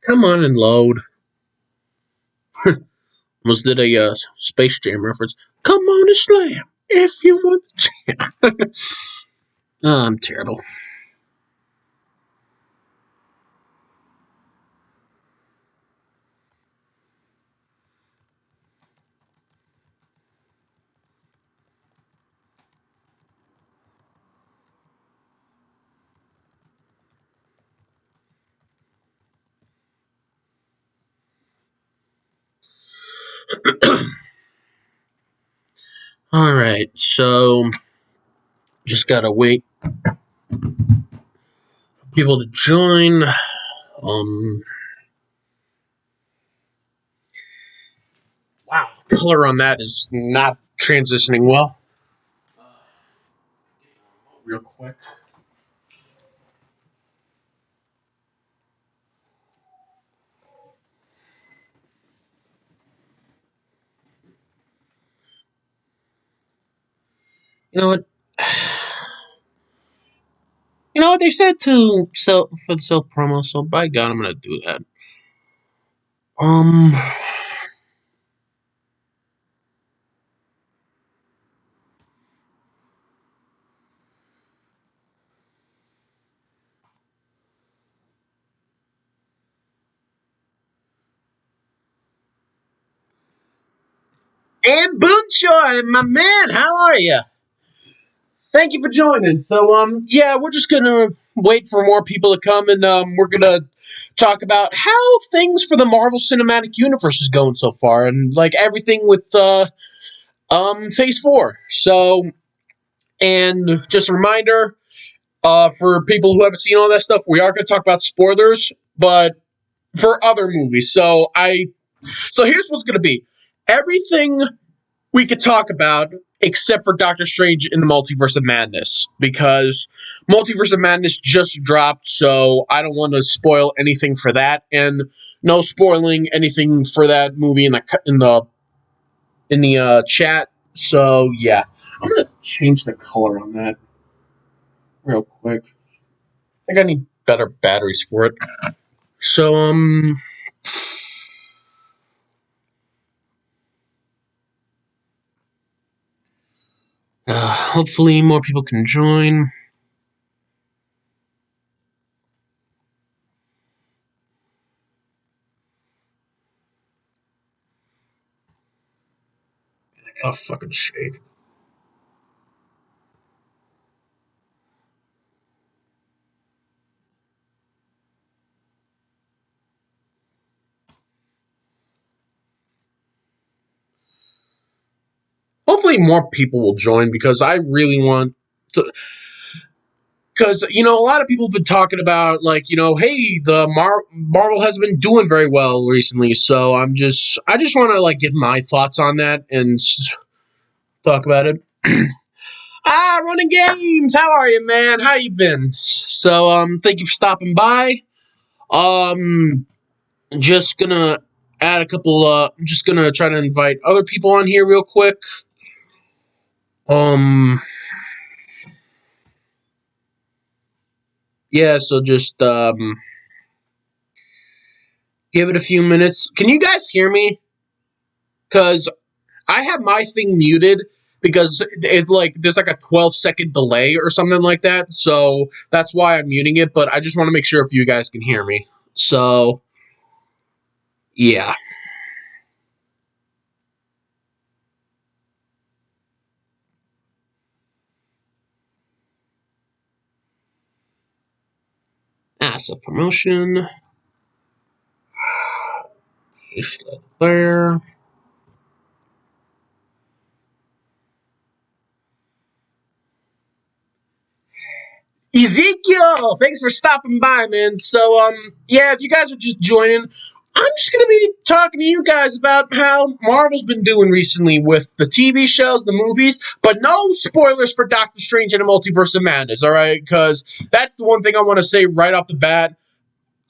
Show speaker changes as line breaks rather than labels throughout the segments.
Come on and load. Almost did a Space Jam reference. Come on and slam if you want to jam. Oh, I'm terrible. Alright, so just gotta wait for people to join. Wow, color on that is not transitioning well. Real quick. You know what? You know what they said to sell for the self promo, so by God, I'm gonna do that. And Boonchoy, my man, how are you? Thank you for joining. So, yeah, we're just gonna wait for more people to come, and we're gonna talk about how things for the Marvel Cinematic Universe is going so far, and like everything with Phase 4. So, and just a reminder, for people who haven't seen all that stuff, we are gonna talk about spoilers, but for other movies. So here's what's gonna be everything we could talk about except for Doctor Strange in the Multiverse of Madness, because Multiverse of Madness just dropped, so I don't want to spoil anything for that, and no spoiling anything for that movie in the chat. So yeah, I'm gonna change the color on that real quick. I think I need better batteries for it. So hopefully more people can join. I gotta fucking shave. Hopefully more people will join, because I really want to. Because, a lot of people have been talking about, like, hey, the Marvel has been doing very well recently, so I just want to, like, give my thoughts on that and talk about it. Running Games, how are you, man? How you been? So, thank you for stopping by. Just gonna add a couple, I'm just gonna try to invite other people on here real quick. Yeah, so just, give it a few minutes. Can you guys hear me? Because I have my thing muted, because it's like there's like a 12-second delay or something like that. So that's why I'm muting it. But I just want to make sure if you guys can hear me. So yeah. Self promotion. There. Ezekiel, thanks for stopping by, man. So, yeah, if you guys are just joining, I'm just gonna be talking to you guys about how Marvel's been doing recently with the TV shows, the movies, but no spoilers for Doctor Strange and the Multiverse of Madness, alright? Because that's the one thing I want to say right off the bat.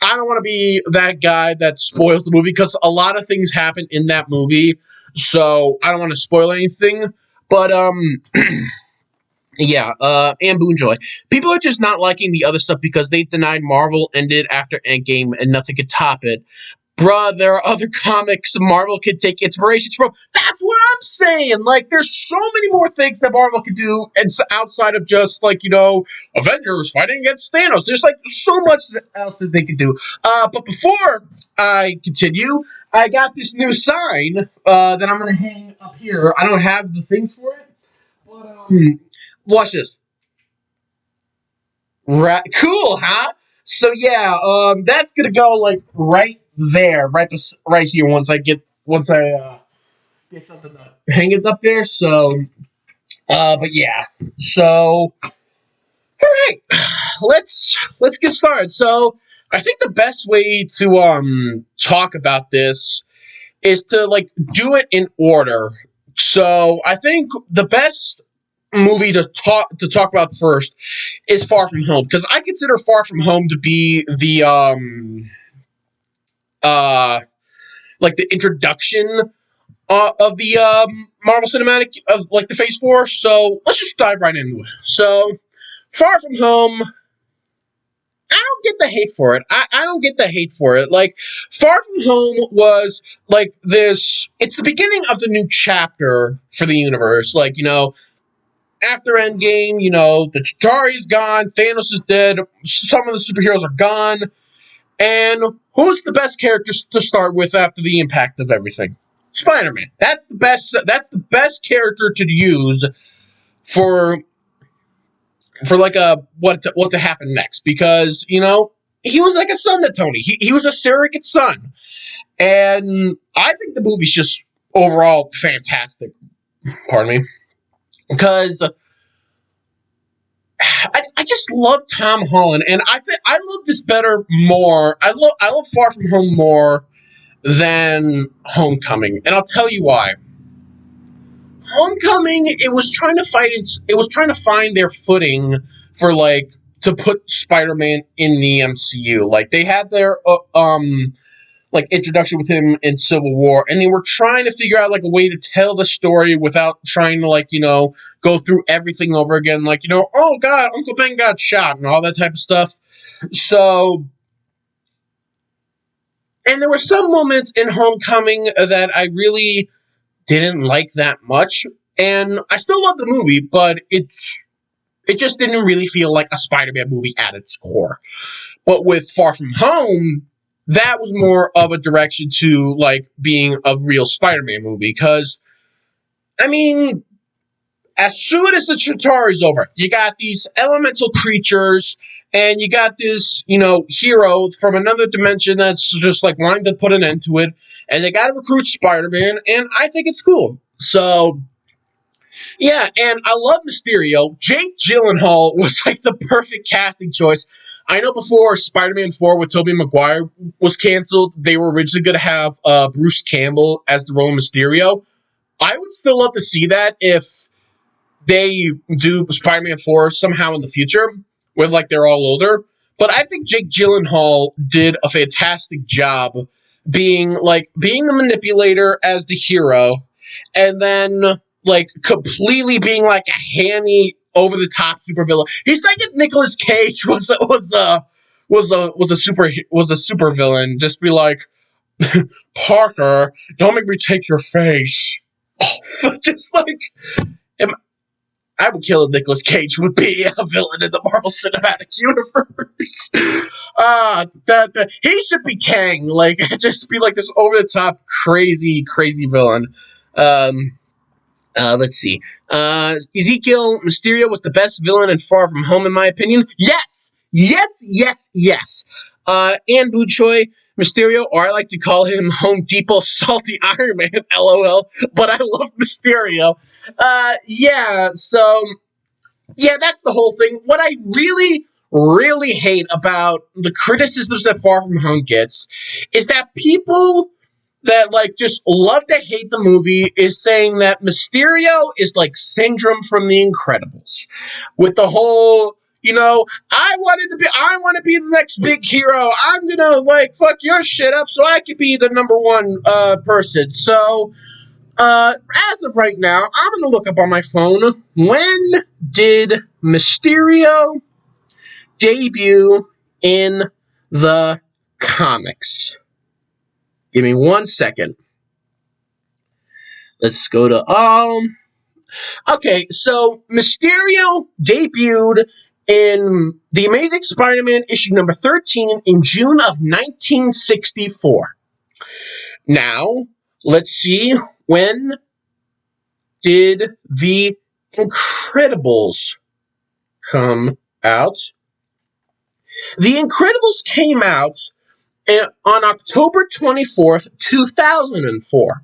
I don't want to be that guy that spoils the movie, because a lot of things happen in that movie, so I don't want to spoil anything. But, Yeah, and Boonjoy. People are just not liking the other stuff because they denied Marvel ended after Endgame and nothing could top it. Bruh, there are other comics Marvel could take inspirations from. That's what I'm saying. Like, there's so many more things that Marvel could do, and outside of just like Avengers fighting against Thanos. There's like so much else that they could do. But before I continue, I got this new sign that I'm gonna hang up here. I don't have the things for it, but watch this. Right, cool, huh? So yeah, that's gonna go like right there, right here. Once I get something to hang it up there. So, but yeah. So, all right, let's get started. So, I think the best way to talk about this is to like do it in order. So, I think the best movie to talk about first is Far From Home because I consider Far From Home to be the uh like the introduction of the Marvel Cinematic of like the Phase 4. So let's just dive right into it. So Far From Home, I don't get the hate for it. I don't get the hate for it. Like Far From Home was like this. It's the beginning of the new chapter for the universe. Like after Endgame, the Chitauri's gone, Thanos is dead, some of the superheroes are gone, and who's the best character to start with after the impact of everything? Spider-Man. That's the best. That's the best character to use for like a what to happen next because he was like a son to Tony. He was a surrogate son, and I think the movie's just overall fantastic. Pardon me, because I just love Tom Holland, and I think I love this better more. I love Far From Home more than Homecoming, and I'll tell you why. Homecoming, it was trying to find their footing for like to put Spider-Man in the MCU. Like they had their like introduction with him in Civil War, and they were trying to figure out like a way to tell the story without trying to like go through everything over again. Like oh God, Uncle Ben got shot and all that type of stuff. So, and there were some moments in Homecoming that I really didn't like that much, and I still love the movie, but it just didn't really feel like a Spider-Man movie at its core. But with Far From Home, that was more of a direction to like being a real Spider-Man movie. Because I mean, as soon as the Chitauri's over, you got these elemental creatures, and you got this hero from another dimension that's just like wanting to put an end to it, and they got to recruit Spider-Man, and I think it's cool. So yeah, and I love Mysterio. Jake Gyllenhaal was like the perfect casting choice. I know before Spider-Man 4 with Tobey Maguire was canceled, they were originally going to have Bruce Campbell as the role of Mysterio. I would still love to see that if they do Spider-Man 4 somehow in the future, with like they're all older. But I think Jake Gyllenhaal did a fantastic job being the manipulator as the hero, and then like completely being like a hammy over the top supervillain. He's like if Nicolas Cage was a super villain. Just be like, Parker, don't make me take your face. Just like I would kill if Nicolas Cage would be a villain in the Marvel Cinematic Universe. That he should be Kang, like just be like this over the top crazy villain. Let's see. Ezekiel Mysterio was the best villain in Far From Home, in my opinion. Yes, yes, yes, yes. And Buchoy Mysterio, or I like to call him Home Depot Salty Iron Man, LOL. But I love Mysterio. Yeah. So yeah, that's the whole thing. What I really, really hate about the criticisms that Far From Home gets is that people that like just love to hate the movie is saying that Mysterio is like Syndrome from The Incredibles, with the whole I want to be the next big hero. I'm gonna like fuck your shit up so I could be the number one person. So As of right now, I'm gonna look up on my phone, when did Mysterio debut in the comics? Give me 1 second. Let's go to, okay, so Mysterio debuted in The Amazing Spider-Man issue number 13 in June of 1964. Now, let's see, when did The Incredibles come out? The Incredibles came out on October 24th, 2004.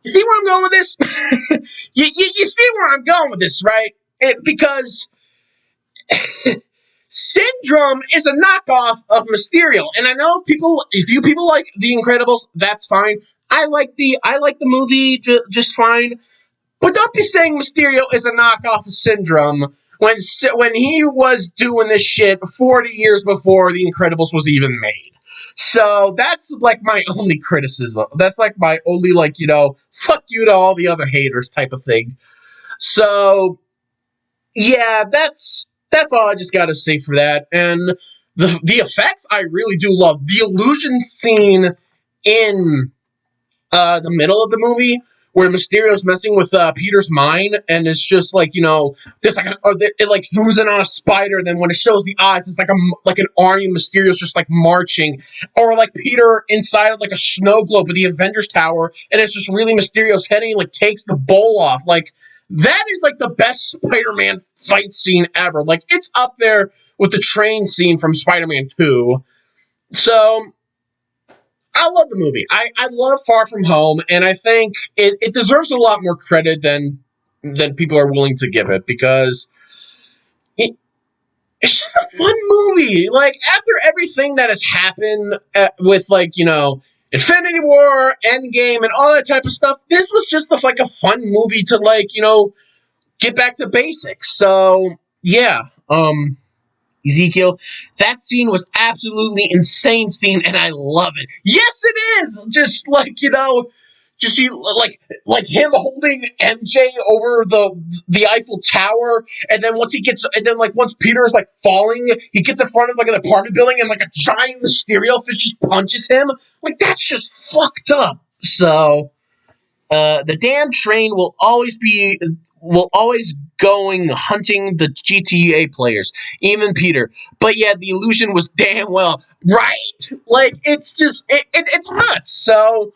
You see where I'm going with this? you see where I'm going with this, right? Because Syndrome is a knockoff of Mysterio, and I know if you people like The Incredibles, that's fine. I like the movie just fine, but don't be saying Mysterio is a knockoff of Syndrome when he was doing this shit 40 years before The Incredibles was even made. So that's like my only criticism. That's like my only, like, fuck you to all the other haters type of thing. So yeah, that's all I just gotta say for that. And the effects I really do love. The illusion scene in the middle of the movie where Mysterio's messing with Peter's mind, and it's just like, there's like it like zooms in on a spider, and then when it shows the eyes, it's like an army of Mysterio's just like marching, or like Peter inside of like a snow globe at the Avengers Tower, and it's just really Mysterio's head, and he like takes the bowl off. Like, that is like the best Spider-Man fight scene ever. Like, it's up there with the train scene from Spider-Man 2. So I love the movie. I love Far From Home, and I think it deserves a lot more credit than people are willing to give it, because it's just a fun movie. Like, after everything that has happened with, like, Infinity War, Endgame, and all that type of stuff, this was just like a fun movie to, like, get back to basics. So yeah, Ezekiel, that scene was absolutely insane scene, and I love it. Yes, it is. Just like, just like him holding MJ over the Eiffel Tower, and then once Peter is like falling, he gets in front of like an apartment building, and like a giant Mysterio fish just punches him. Like, that's just fucked up. So the damn train will always going hunting the GTA players, even Peter. But yeah, the illusion was damn well right. Like, it's just it's nuts. So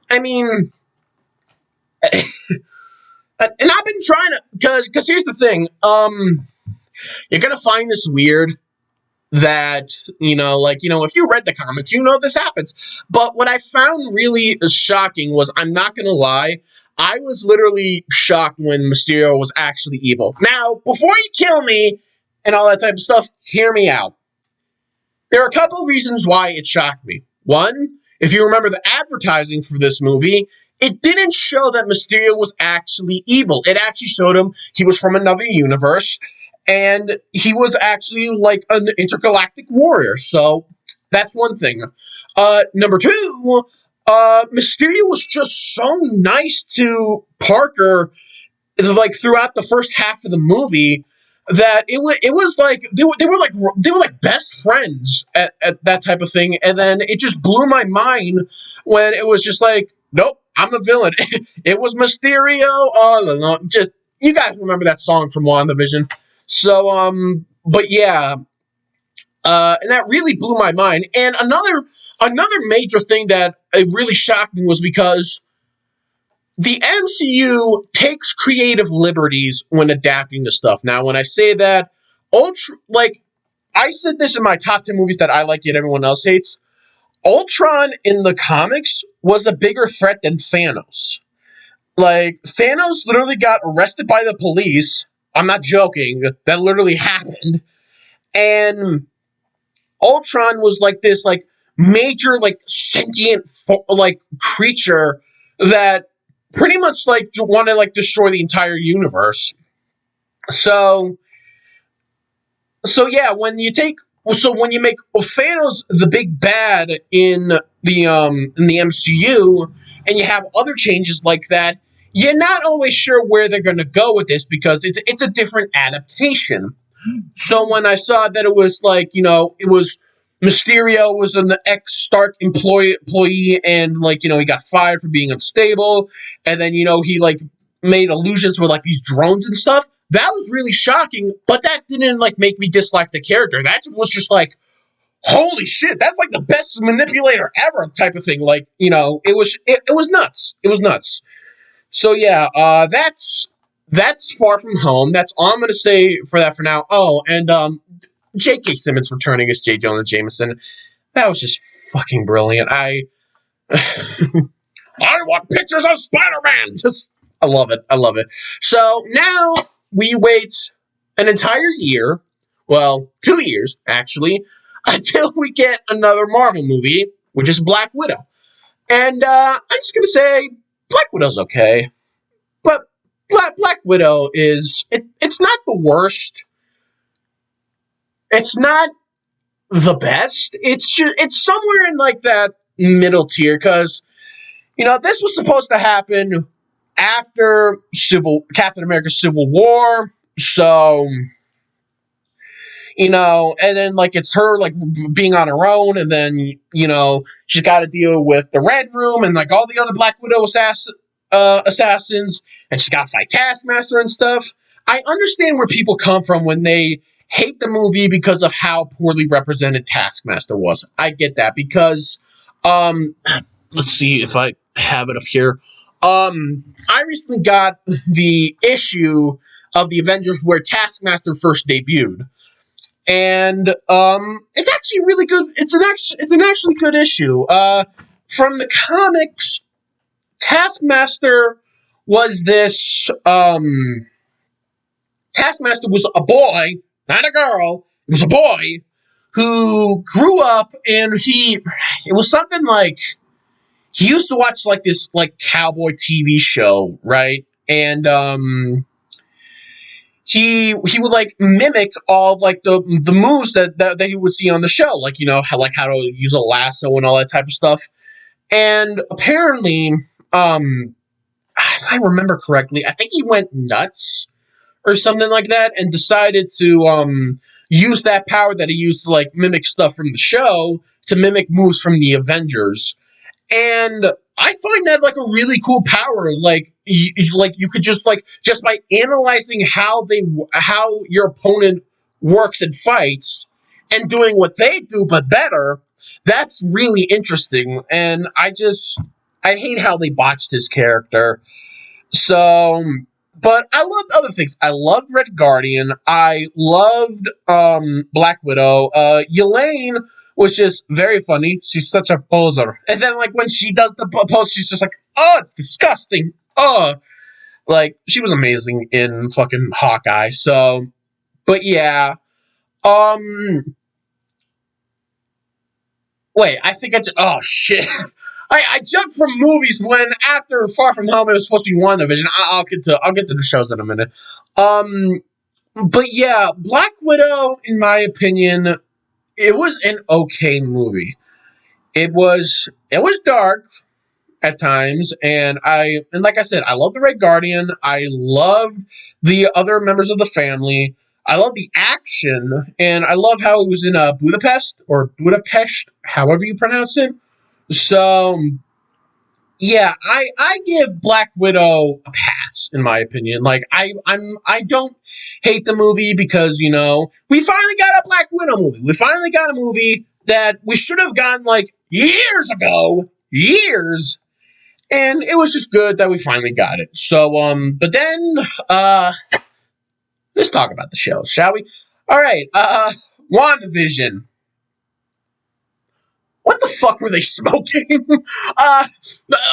I mean, and I've been trying to, because here's the thing. You're gonna find this weird that, if you read the comics, this happens. But what I found really shocking was, I'm not gonna lie, I was literally shocked when Mysterio was actually evil. Now, before you kill me and all that type of stuff, hear me out. There are a couple of reasons why it shocked me. One, if you remember the advertising for this movie, it didn't show that Mysterio was actually evil. It actually showed him he was from another universe, and he was actually like an intergalactic warrior. So that's one thing. Number two, Mysterio was just so nice to Parker, like, throughout the first half of the movie, that it was like they were like best friends at that type of thing. And then it just blew my mind when it was just like, nope, I'm the villain. It was Mysterio all along. Just, you guys remember that song from Wandavision. So but yeah, and that really blew my mind. And another major thing that it really shocked me was because the MCU takes creative liberties when adapting to stuff. Now, when I say that, I said this in my top 10 movies that I like yet everyone else hates. Ultron in the comics was a bigger threat than Thanos. Like, Thanos literally got arrested by the police. I'm not joking. That literally happened. And Ultron was like this, like, major, like, sentient, like, creature that pretty much, like, want to, like, destroy the entire universe. So yeah, when you take so when you make Thanos the big bad in the MCU, and you have other changes like that, you're not always sure where they're going to go with this because it's a different adaptation. So when I saw that it was like, it was Mysterio was an ex-Stark employee, and like, he got fired for being unstable, and then he like made allusions with like these drones and stuff. That was really shocking, but that didn't like make me dislike the character. That was just like, holy shit, that's like the best manipulator ever type of thing. Like, it was nuts. It was nuts. So yeah, that's Far From Home. That's all I'm gonna say for that for now. Oh, and J.K. Simmons returning as J. Jonah Jameson. That was just fucking brilliant. I want pictures of Spider-Man. I love it. I love it. So now we wait an entire year, well, 2 years actually, until we get another Marvel movie, which is Black Widow. And I'm just gonna say Black Widow's okay, but Black Widow it's not the worst. It's not the best. It's somewhere in like that middle tier because this was supposed to happen after Captain America Civil War, so and then like it's her like being on her own, and then she's got to deal with the Red Room and like all the other Black Widow assassins, and she's got to fight Taskmaster and stuff. I understand where people come from when they hate the movie because of how poorly represented Taskmaster was. I get that because let's see if I have it up here. I recently got the issue of the Avengers where Taskmaster first debuted. And it's actually really good. It's an actually good issue. From the comics, Taskmaster was this Taskmaster was a boy, not a girl. It was a boy who grew up, and it was something like he used to watch like this like cowboy TV show, right? And he would like mimic all of, like the moves that he would see on the show, like how to use a lasso and all that type of stuff. And apparently, if I remember correctly, I think he went nuts or something like that, and decided to use that power that he used to like mimic stuff from the show to mimic moves from the Avengers. And I find that like a really cool power. Like you could just by analyzing how your opponent works and fights and doing what they do but better. That's really interesting. And I hate how they botched his character. So, but I loved other things. I loved Red Guardian. I loved Black Widow. Yelena was just very funny. She's such a poser. And then, like, when she does the pose, she's just like, oh, it's disgusting. Oh. Like, she was amazing in fucking Hawkeye. So, but yeah. Wait, I think oh, shit. I jumped from movies when after Far From Home it was supposed to be WandaVision. I'll get to the shows in a minute. But yeah, Black Widow, in my opinion, it was an okay movie. It was dark at times, and like I said, I love the Red Guardian. I loved the other members of the family. I love the action, and I love how it was in Budapest, however you pronounce it. So, yeah, I give Black Widow a pass, in my opinion. Like, I don't hate the movie because, we finally got a Black Widow movie. We finally got a movie that we should have gotten, like, years ago. Years. And it was just good that we finally got it. So, but then, let's talk about the show, shall we? All right, WandaVision. What the fuck were they smoking?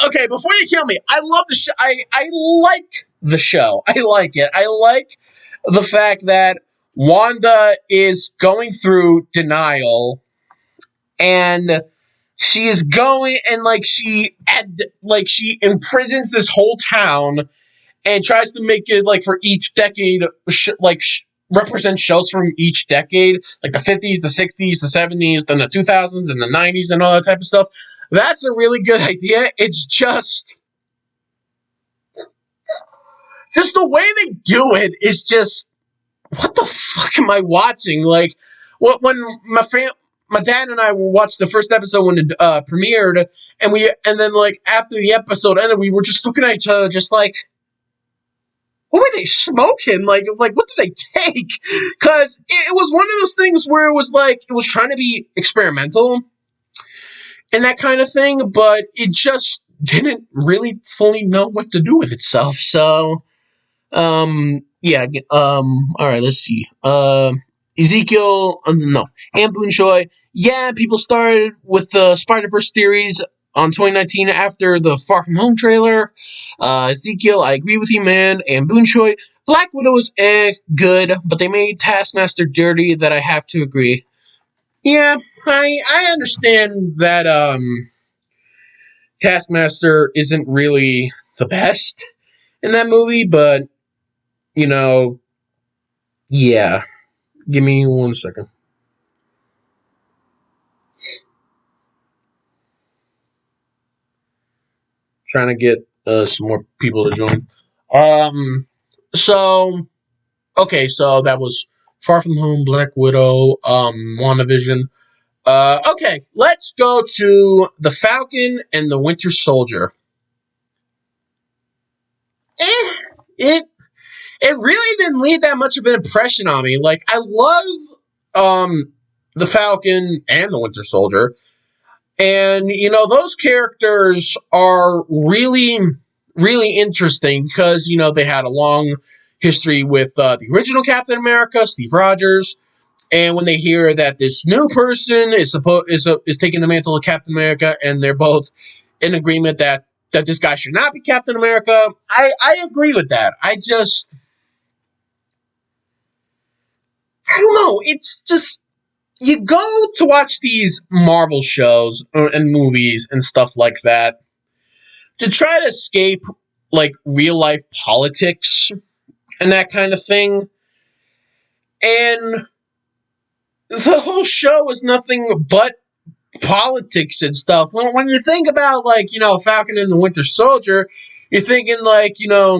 Okay, before you kill me, I love the show. I like the show. I like it. I like the fact that Wanda is going through denial, and she is going, and she imprisons this whole town and tries to make it like for each decade represent shows from each decade, like the 50s, the 60s, the 70s, then the 2000s, and the 90s, and all that type of stuff. That's a really good idea. It's just the way they do it is just, what the fuck am I watching? Like, when my dad and I watched the first episode when it premiered, and then like after the episode ended, we were just looking at each other, just like, what were they smoking? Like what did they take? Because it was one of those things where it was like, it was trying to be experimental and that kind of thing, but it just didn't really fully know what to do with itself. So, yeah, all right, let's see. Ezekiel, no, and Boon Choi. Yeah, people started with the Spider-Verse theories on 2019 after the Far From Home trailer. Ezekiel, I agree with you, man. And Boon Choi, Black Widow was good, but they made Taskmaster dirty. That I have to agree. Yeah, I understand that Taskmaster isn't really the best in that movie, but you know, yeah. Give me 1 second. Trying to get some more people to join. So, okay, so that was Far From Home, Black Widow, WandaVision. Okay, let's go to the Falcon and the Winter Soldier. It really didn't leave that much of an impression on me. Like, I love the Falcon and the Winter Soldier. And, you know, those characters are really, really interesting because, you know, they had a long history with the original Captain America, Steve Rogers. And when they hear that this new person is taking the mantle of Captain America, and they're both in agreement that this guy should not be Captain America, I agree with that. I don't know. It's just, you go to watch these Marvel shows and movies and stuff like that to try to escape, like, real life politics and that kind of thing. And the whole show is nothing but politics and stuff. When you think about, like, you know, Falcon and the Winter Soldier, you're thinking, like, you know,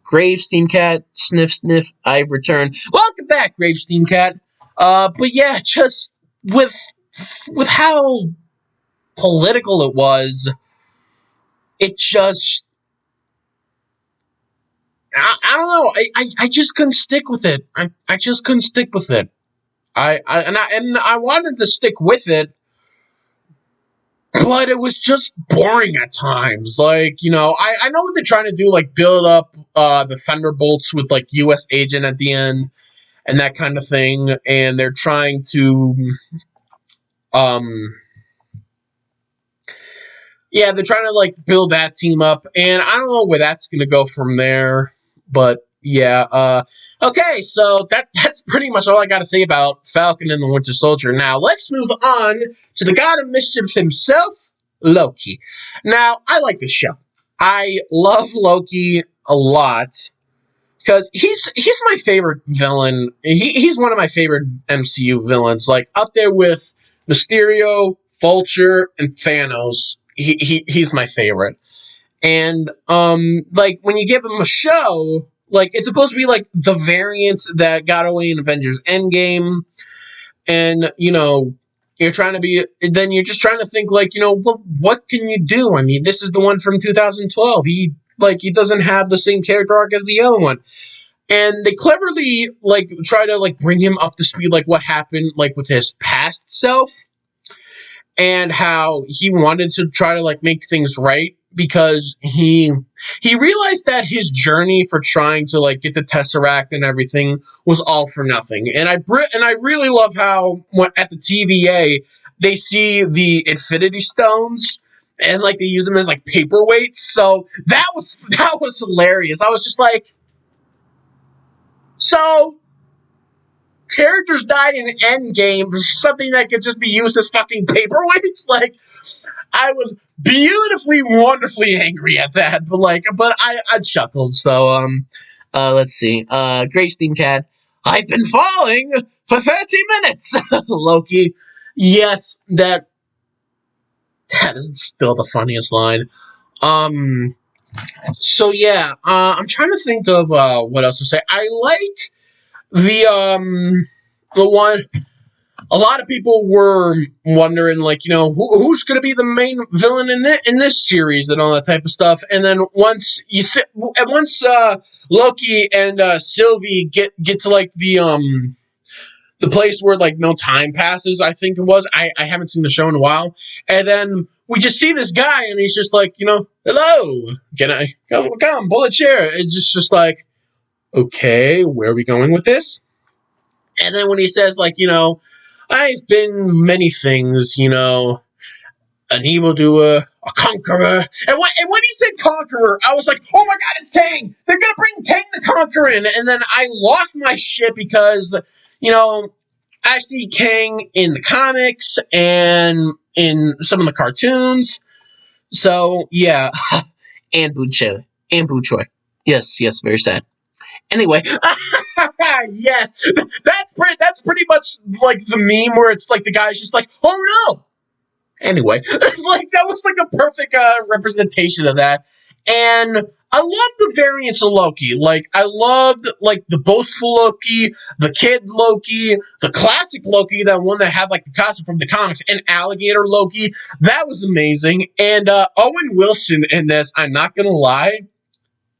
Graves, Steam Cat, sniff, sniff, I've returned. Welcome back, Graves, Steam Cat. But yeah, just with how political it was, it just, I don't know. I just couldn't stick with it. I just couldn't stick with it. I wanted to stick with it, but it was just boring at times. Like, you know, I know what they're trying to do, like build up the Thunderbolts with like U.S. Agent at the end and that kind of thing, and they're trying to yeah, they're trying to like build that team up, and I don't know where that's gonna go from there, but yeah, okay, so that's pretty much all I gotta say about Falcon and the Winter Soldier. Now let's move on to the God of Mischief himself, Loki. Now, I like this show. I love Loki a lot because he's my favorite villain. He's one of my favorite MCU villains, like up there with Mysterio, Vulture, and Thanos. He's my favorite. And like when you give him a show, like it's supposed to be like the variants that got away in Avengers Endgame, and you know, you're just trying to think, like, you know, well, what can you do? I mean, this is the one from 2012. He doesn't have the same character arc as the other one. And they cleverly like try to like bring him up to speed, like what happened like with his past self and how he wanted to try to like make things right, because he realized that his journey for trying to like get the Tesseract and everything was all for nothing. And I really love how at the TVA they see the Infinity Stones and like they use them as like paperweights. So that was hilarious. I was just like, so characters died in Endgame for something that could just be used as fucking paperweights? Like, I was beautifully, wonderfully angry at that, but I chuckled. So, Let's see. Grace Theme Cat. I've been falling for 30 minutes. Loki. Yes, that is still the funniest line. So yeah, I'm trying to think of what else to say. I like the one. A lot of people were wondering, like, who's going to be the main villain in this series and all that type of stuff. And then once Loki and Sylvie get to like the place where like no time passes, I think it was. I haven't seen the show in a while, and then we just see this guy, and he's just like, hello, can I come pull a chair? It's just like, okay, where are we going with this? And then when he says, like, I've been many things, an evildoer, a conqueror. And when he said conqueror, I was like, oh my god, it's Kang! They're gonna bring Kang the Conqueror in! And then I lost my shit because, I see Kang in the comics and in some of the cartoons. So, yeah. and Butchoy. Yes, very sad. Anyway, yes, that's pretty much like the meme where it's like the guy's just like, oh no. Anyway, like that was like a perfect representation of that, and I love the variants of Loki. Like I loved like the boastful Loki, the kid Loki, the classic Loki, that one that had like the costume from the comics, and alligator Loki. That was amazing, and Owen Wilson in this. I'm not gonna lie.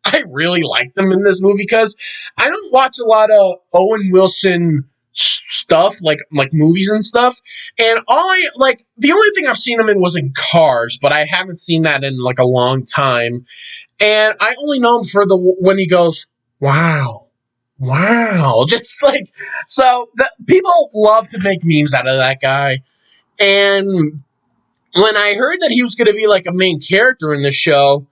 I really liked him in this movie because I don't watch a lot of Owen Wilson stuff, like movies and stuff. And the only thing I've seen him in was in Cars, but I haven't seen that in like a long time. And I only know him for when he goes, wow, just like, so people love to make memes out of that guy. And when I heard that he was going to be like a main character in the show,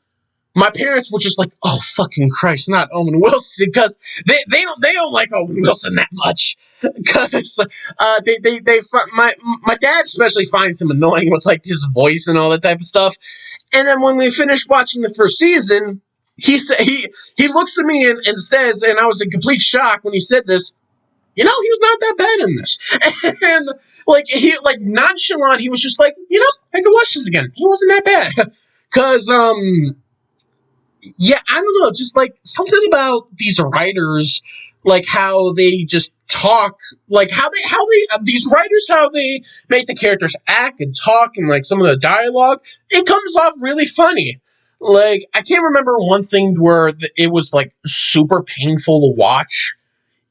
my parents were just like, "Oh fucking Christ, not Owen Wilson," because they don't like Owen Wilson that much. Because my dad especially finds him annoying with like his voice and all that type of stuff. And then when we finished watching the first season, he looks at me and says, and I was in complete shock when he said this. He was not that bad in this. And he nonchalant, he was just like, I could watch this again. He wasn't that bad. Because yeah, I don't know, just like something about these writers, like how they just talk, like how they these writers, how they make the characters act and talk, and like some of the dialogue, it comes off really funny. Like I can't remember one thing where it was like super painful to watch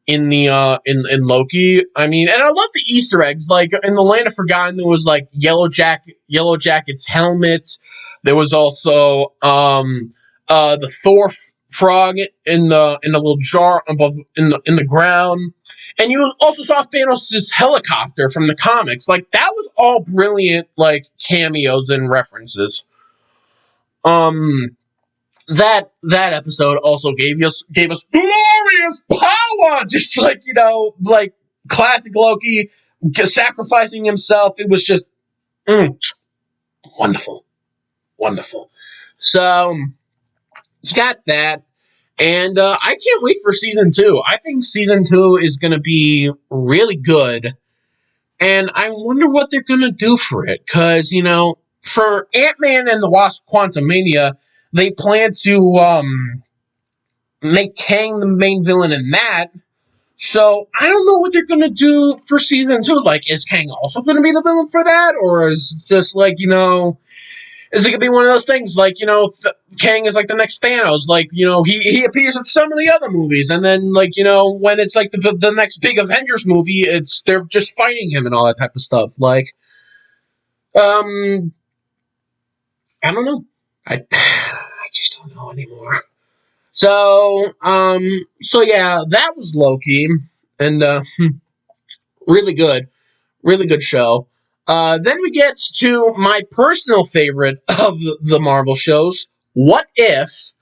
in the in Loki. I mean, and I love the Easter eggs. Like in the Land of Forgotten, there was like Yellow Jacket's helmet. There was also the Thor frog in the little jar above in the ground, and you also saw Thanos' helicopter from the comics. Like that was all brilliant, like cameos and references. That episode also gave us glorious power, just like like classic Loki sacrificing himself. It was just wonderful. So you got that, and I can't wait for season 2. I think season 2 is going to be really good, and I wonder what they're going to do for it, because, for Ant-Man and the Wasp Quantumania, they plan to make Kang the main villain in that, so I don't know what they're going to do for season 2. Like, is Kang also going to be the villain for that, or is just like, is it gonna be one of those things like, Kang is like the next Thanos, like, he appears in some of the other movies, and then like, when it's like the next big Avengers movie, they're just fighting him and all that type of stuff. Like, I don't know. I just don't know anymore. So yeah, that was Loki, and really good show. Then we get to my personal favorite of the Marvel shows, What If?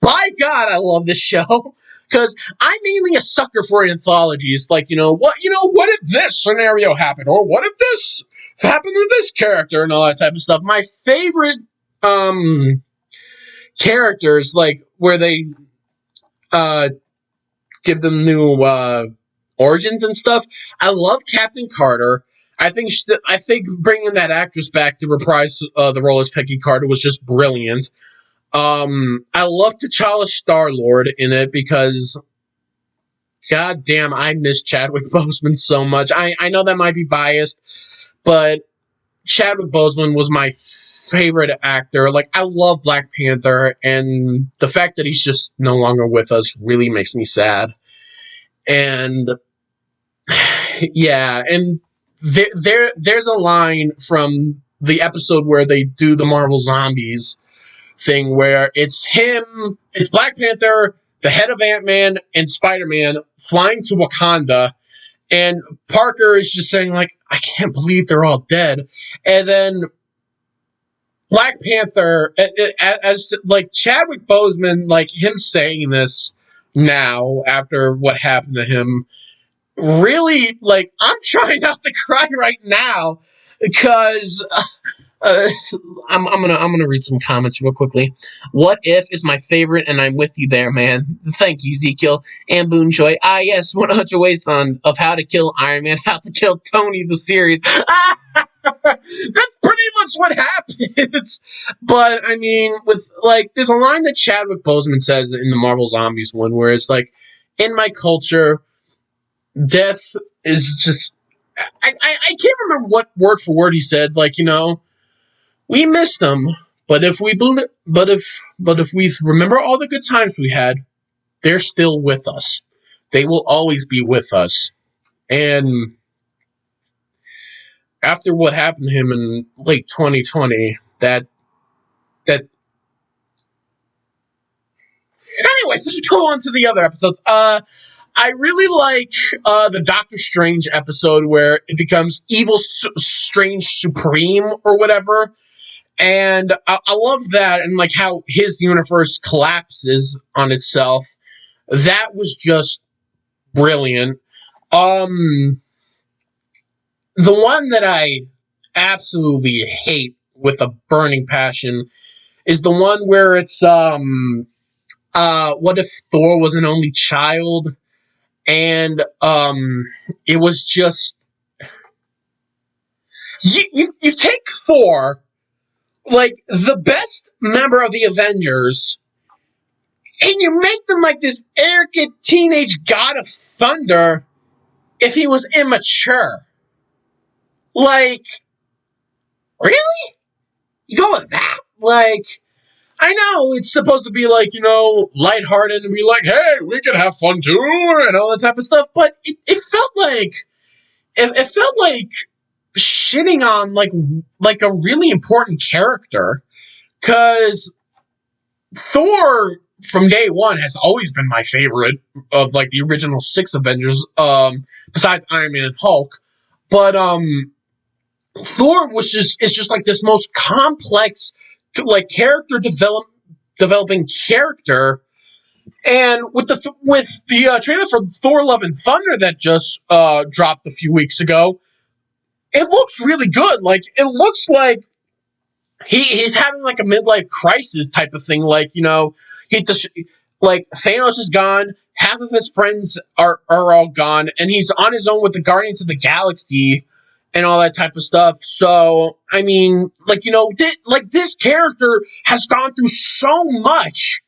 By God, I love this show, because I'm mainly a sucker for anthologies. Like, what if this scenario happened, or what if this happened to this character, and all that type of stuff. My favorite characters, like where they give them new origins and stuff. I love Captain Carter. I think bringing that actress back to reprise the role as Peggy Carter was just brilliant. I love T'Challa Star-Lord in it because, god damn, I miss Chadwick Boseman so much. I know that might be biased, but Chadwick Boseman was my favorite actor. Like, I love Black Panther, and the fact that he's just no longer with us really makes me sad. And yeah, and there's a line from the episode where they do the Marvel Zombies thing where it's Black Panther, the head of Ant-Man, and Spider-Man flying to Wakanda, and Parker is just saying, like, I can't believe they're all dead. And then Black Panther, as like Chadwick Boseman, like him saying this now after what happened to him, really, like, I'm trying not to cry right now because I'm gonna read some comments real quickly. What If is my favorite, and I'm with you there, man. Thank you, Ezekiel and Boonjoy. Yes, 100 ways of how to kill Iron Man, how to kill Tony, the series. That's pretty much what happens. But I mean, with like, there's a line that Chadwick Boseman says in the Marvel Zombies one where it's like, in my culture, death is just. I can't remember what word for word he said. Like, you know, we miss them, but if we remember all the good times we had, they're still with us. They will always be with us. And after what happened to him in late 2020, that. Anyways, let's go on to the other episodes. I really like the Doctor Strange episode where it becomes Evil Strange Supreme or whatever. And I love that, and like how his universe collapses on itself. That was just brilliant. The one that I absolutely hate with a burning passion is the one where it's what if Thor was an only child, and it was just you take Thor, like the best member of the Avengers, and you make them like this arrogant teenage god of thunder if he was immature. Like, really? You go with that? Like, I know it's supposed to be like, you know, lighthearted and be like, hey, we can have fun too, and all that type of stuff, but it felt like shitting on like a really important character, because Thor from day one has always been my favorite of like the original 6 Avengers, besides Iron Man and Hulk. But Thor is just like this most complex, like, character developing character. And with the trailer for Thor: Love and Thunder that just dropped a few weeks ago, it looks really good. Like, it looks like he's having like a midlife crisis type of thing. Like, you know, like Thanos is gone, half of his friends are all gone, and he's on his own with the Guardians of the Galaxy and all that type of stuff. So, I mean, like, you know, this character has gone through so much,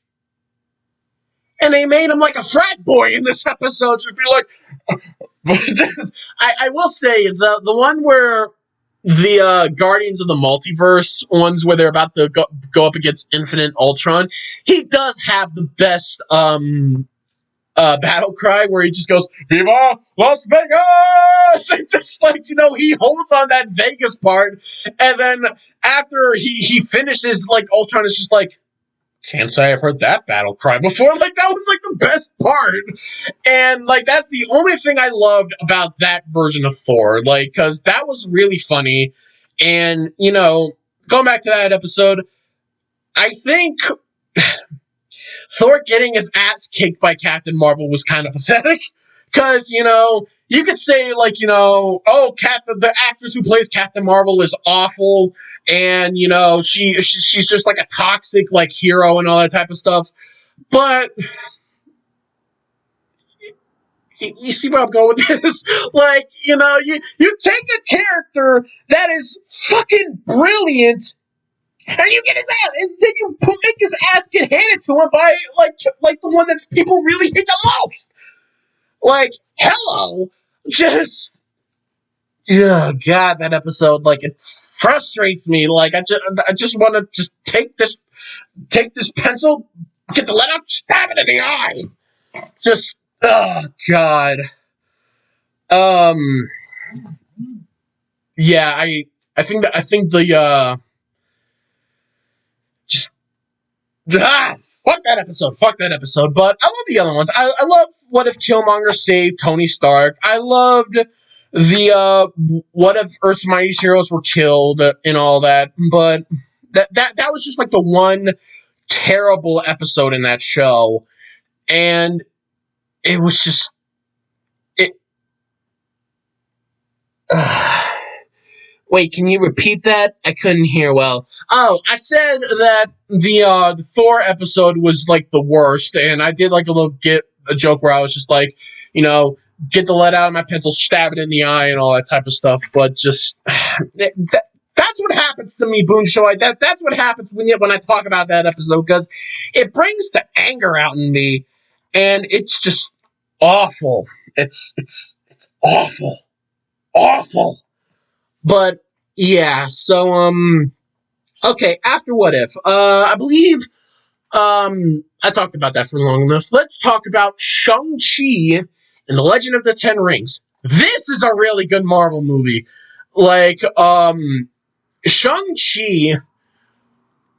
and they made him like a frat boy in this episode to be like. I will say the one where the Guardians of the Multiverse ones where they're about to go up against Infinite Ultron, he does have the best battle cry where he just goes, Viva Las Vegas! And just like, you know, he holds on that Vegas part, and then after he finishes, like, Ultron is just like, can't say I've heard that battle cry before. Like, that was like the best part. And like, that's the only thing I loved about that version of Thor. Like, because that was really funny. And, you know, going back to that episode, I think Thor getting his ass kicked by Captain Marvel was kind of pathetic. Because, you know, you could say, like, you know, oh, the actress who plays Captain Marvel is awful, and, you know, she's just like a toxic, like, hero and all that type of stuff. But You see where I'm going with this? Like, you know, you take a character that is fucking brilliant, and you get his ass, and then you make his ass get handed to him by like the one that people really hate the most. Like, hello, just yeah, God, that episode, like, it frustrates me. Like, I just want to just take this pencil, get the lead out, stab it in the eye. Just, oh God. Yeah, I think the just fuck that episode. But I love the other ones. I love What If Killmonger saved Tony Stark. I loved the What If Earth's Mightiest Heroes were killed and all that. But that was just like the one terrible episode in that show, and it was just it. Wait, can you repeat that? I couldn't hear well. Oh, I said that the Thor episode was like the worst, and I did like a joke where I was just like, you know, get the lead out of my pencil, stab it in the eye, and all that type of stuff. But just that's what happens to me, Boon Show. That's what happens when I talk about that episode, because it brings the anger out in me, and it's just awful. It's awful, awful. But yeah, so okay, after What If, I believe I talked about that for long enough. Let's talk about Shang-Chi and the Legend of the Ten Rings. This is a really good Marvel movie. Like, Shang-Chi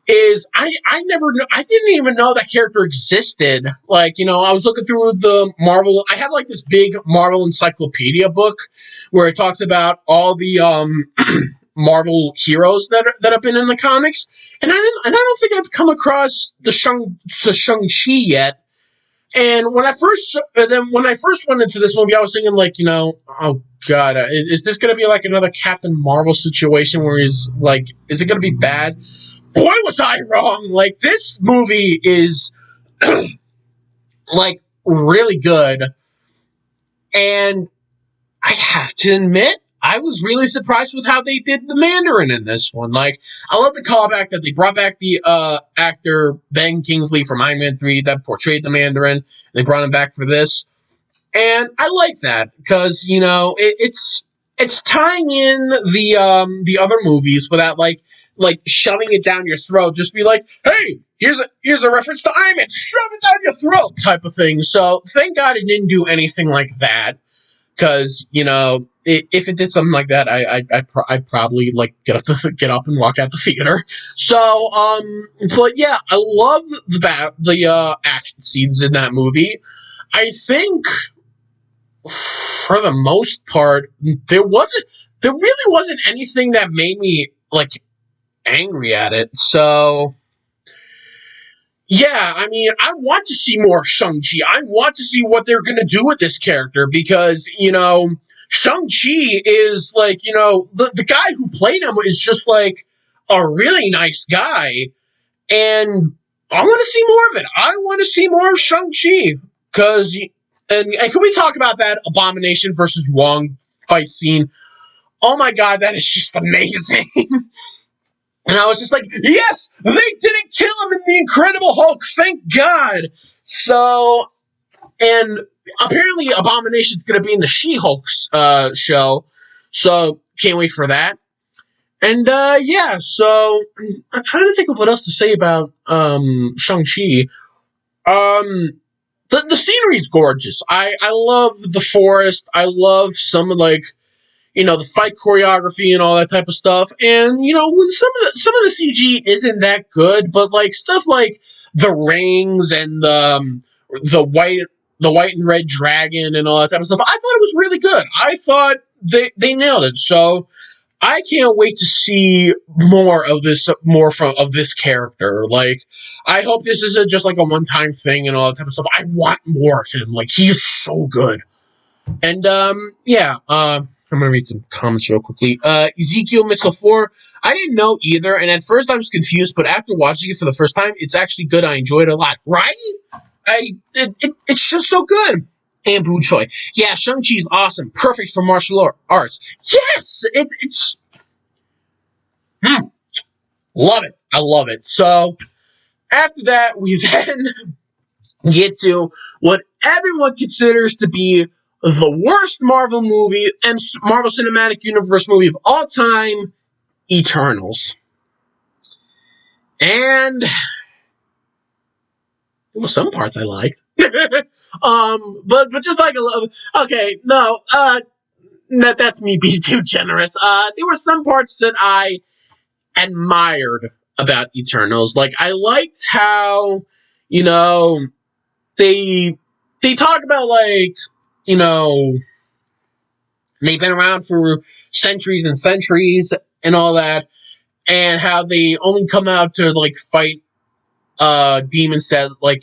is I didn't even know that character existed. Like, you know, I was looking through the Marvel. I have like this big Marvel encyclopedia book where it talks about all the Marvel heroes that have been in the comics, and I don't think I've come across the Shang-Chi yet. And when I first went into this movie, I was thinking, like, you know, oh God, is this gonna be like another Captain Marvel situation where he's like, is it gonna be bad? Boy, was I wrong! Like, this movie is like really good, and I have to admit, I was really surprised with how they did the Mandarin in this one. Like, I love the callback that they brought back the actor Ben Kingsley from Iron Man 3 that portrayed the Mandarin. They brought him back for this. And I like that because, you know, it's tying in the other movies without like shoving it down your throat. Just be like, hey, here's a reference to Iron Man, shove it down your throat type of thing. So thank God it didn't do anything like that. Because, you know, if it did something like that, I'd probably like get up and walk out the theater. So, but yeah, I love the action scenes in that movie. I think for the most part, there really wasn't anything that made me like angry at it. So yeah, I mean, I want to see more of Shang-Chi. I want to see what they're going to do with this character because, you know, Shang-Chi is like, you know, the guy who played him is just like a really nice guy. And I want to see more of it. I want to see more of Shang-Chi. And can we talk about that Abomination versus Wong fight scene? Oh my God, that is just amazing. And I was just like, yes, they didn't kill him in The Incredible Hulk, thank God. So, and apparently Abomination's going to be in the She-Hulk's show, so can't wait for that. And yeah, so I'm trying to think of what else to say about Shang-Chi. The scenery's gorgeous. I love the forest. I love some of like, you know, the fight choreography and all that type of stuff. And, you know, when some of the CG isn't that good, but like stuff like the rings and the white and red dragon and all that type of stuff, I thought it was really good. I thought they nailed it. So I can't wait to see more of this character. Like, I hope this isn't just like a one-time thing and all that type of stuff. I want more of him. Like, he is so good. And yeah, I'm gonna read some comments real quickly. Ezekiel Mitchell 4. I didn't know either, and at first I was confused, but after watching it for the first time, it's actually good. I enjoyed it a lot. Right? It's just so good. And Boo Choi. Yeah, Shang-Chi is awesome. Perfect for martial arts. Yes! It's... Love it. I love it. So, after that, we then get to what everyone considers to be the worst Marvel movie and Marvel Cinematic Universe movie of all time, Eternals. And there were some parts I liked. but just like a little, okay, no, that's me being too generous. There were some parts that I admired about Eternals. Like, I liked how, they talk about, like, they've been around for centuries and centuries and all that, and how they only come out to, like, fight demons that, like,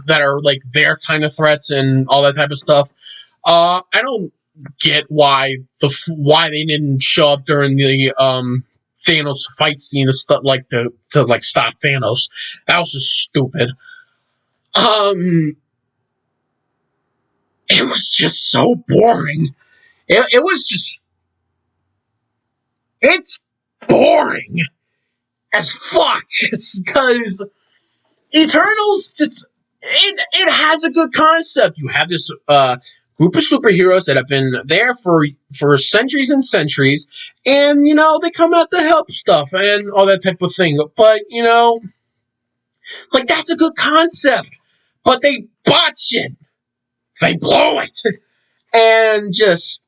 that are, like, their kind of threats and all that type of stuff. I don't get why they didn't show up during the Thanos fight scene and stuff, like, to like stop Thanos. That was just stupid. It was just so boring. It was just... It's boring as fuck. Because Eternals, it has a good concept. You have this group of superheroes that have been there for centuries and centuries, and, they come out to help stuff and all that type of thing. But, like, that's a good concept. But they botch it. They blow it. And just...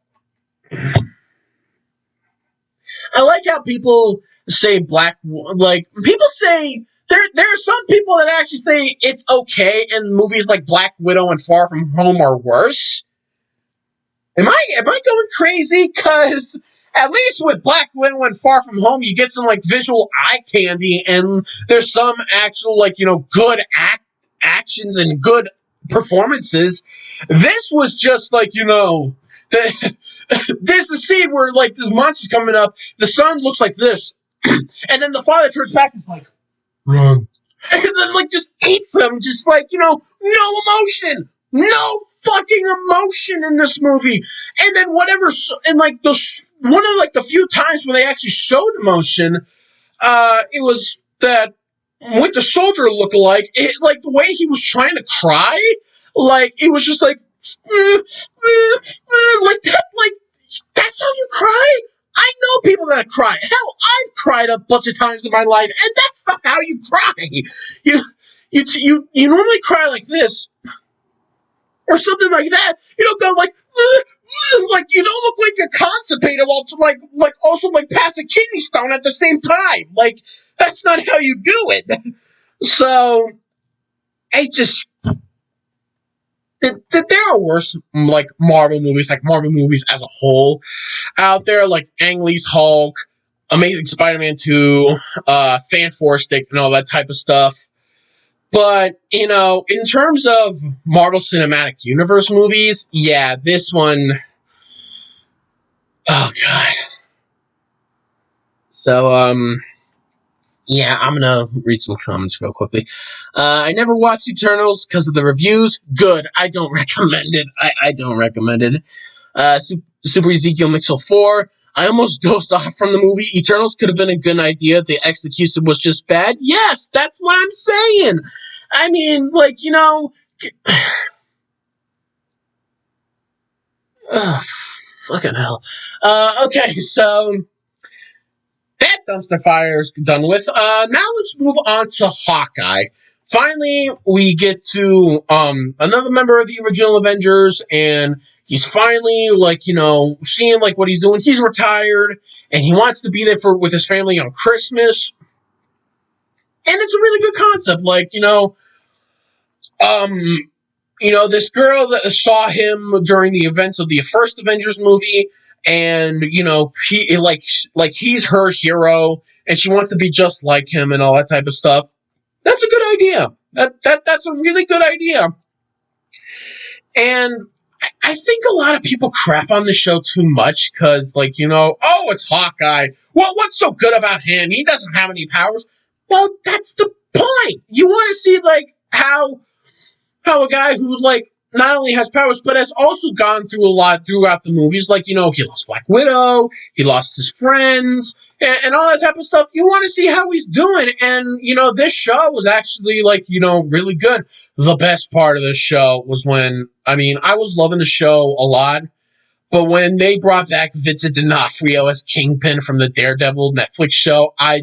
I like how people say people say... There are some people that actually say it's okay, and movies like Black Widow and Far From Home are worse. Am I going crazy? Because at least with Black Widow and Far From Home, you get some, like, visual eye candy, and there's some actual, like, good actions and good performances. This was just like, there's the scene where, like, this monster's coming up, the son looks like this, and then the father turns back and is like, run. And then, like, just eats him, just like, no emotion. No fucking emotion in this movie. And then and, like, one of, like, the few times when they actually showed emotion, it was that with the soldier lookalike, like, the way he was trying to cry, like, it was just like, like that, like, that's how you cry? I know people that cry. Hell, I've cried a bunch of times in my life, and that's not how you cry. You normally cry like this, or something like that. You don't go like you don't look like you're constipated while like also like pass a kidney stone at the same time. Like, that's not how you do it. So, there are worse, like, Marvel movies as a whole out there, like Ang Lee's Hulk, Amazing Spider-Man 2, Fan-4-Stick, and all that type of stuff. But, in terms of Marvel Cinematic Universe movies, yeah, this one... Oh, God. So, yeah, I'm gonna read some comments real quickly. I never watched Eternals because of the reviews. Good. I don't recommend it. I don't recommend it. Super Ezekiel Mixel 4. I almost dozed off from the movie. Eternals could have been a good idea. The execution was just bad. Yes, that's what I'm saying. I mean, like, fucking hell. Okay, so... that dumpster fire is done with. Now let's move on to Hawkeye. Finally, we get to another member of the original Avengers, and he's finally, like, seeing, like, what he's doing. He's retired, and he wants to be there with his family on Christmas. And it's a really good concept. Like, this girl that saw him during the events of the first Avengers movie, and, he, like, he's her hero, and she wants to be just like him and all that type of stuff. That's a good idea. That's a really good idea. And I think a lot of people crap on the show too much, because, like, oh, it's Hawkeye. Well, what's so good about him? He doesn't have any powers. Well, that's the point. You want to see, like, how a guy who, like, not only has powers, but has also gone through a lot throughout the movies. Like, he lost Black Widow, he lost his friends, and all that type of stuff. You want to see how he's doing. And, this show was actually, like, really good. The best part of the show was when, I was loving the show a lot, but when they brought back Vincent D'Onofrio as Kingpin from the Daredevil Netflix show, I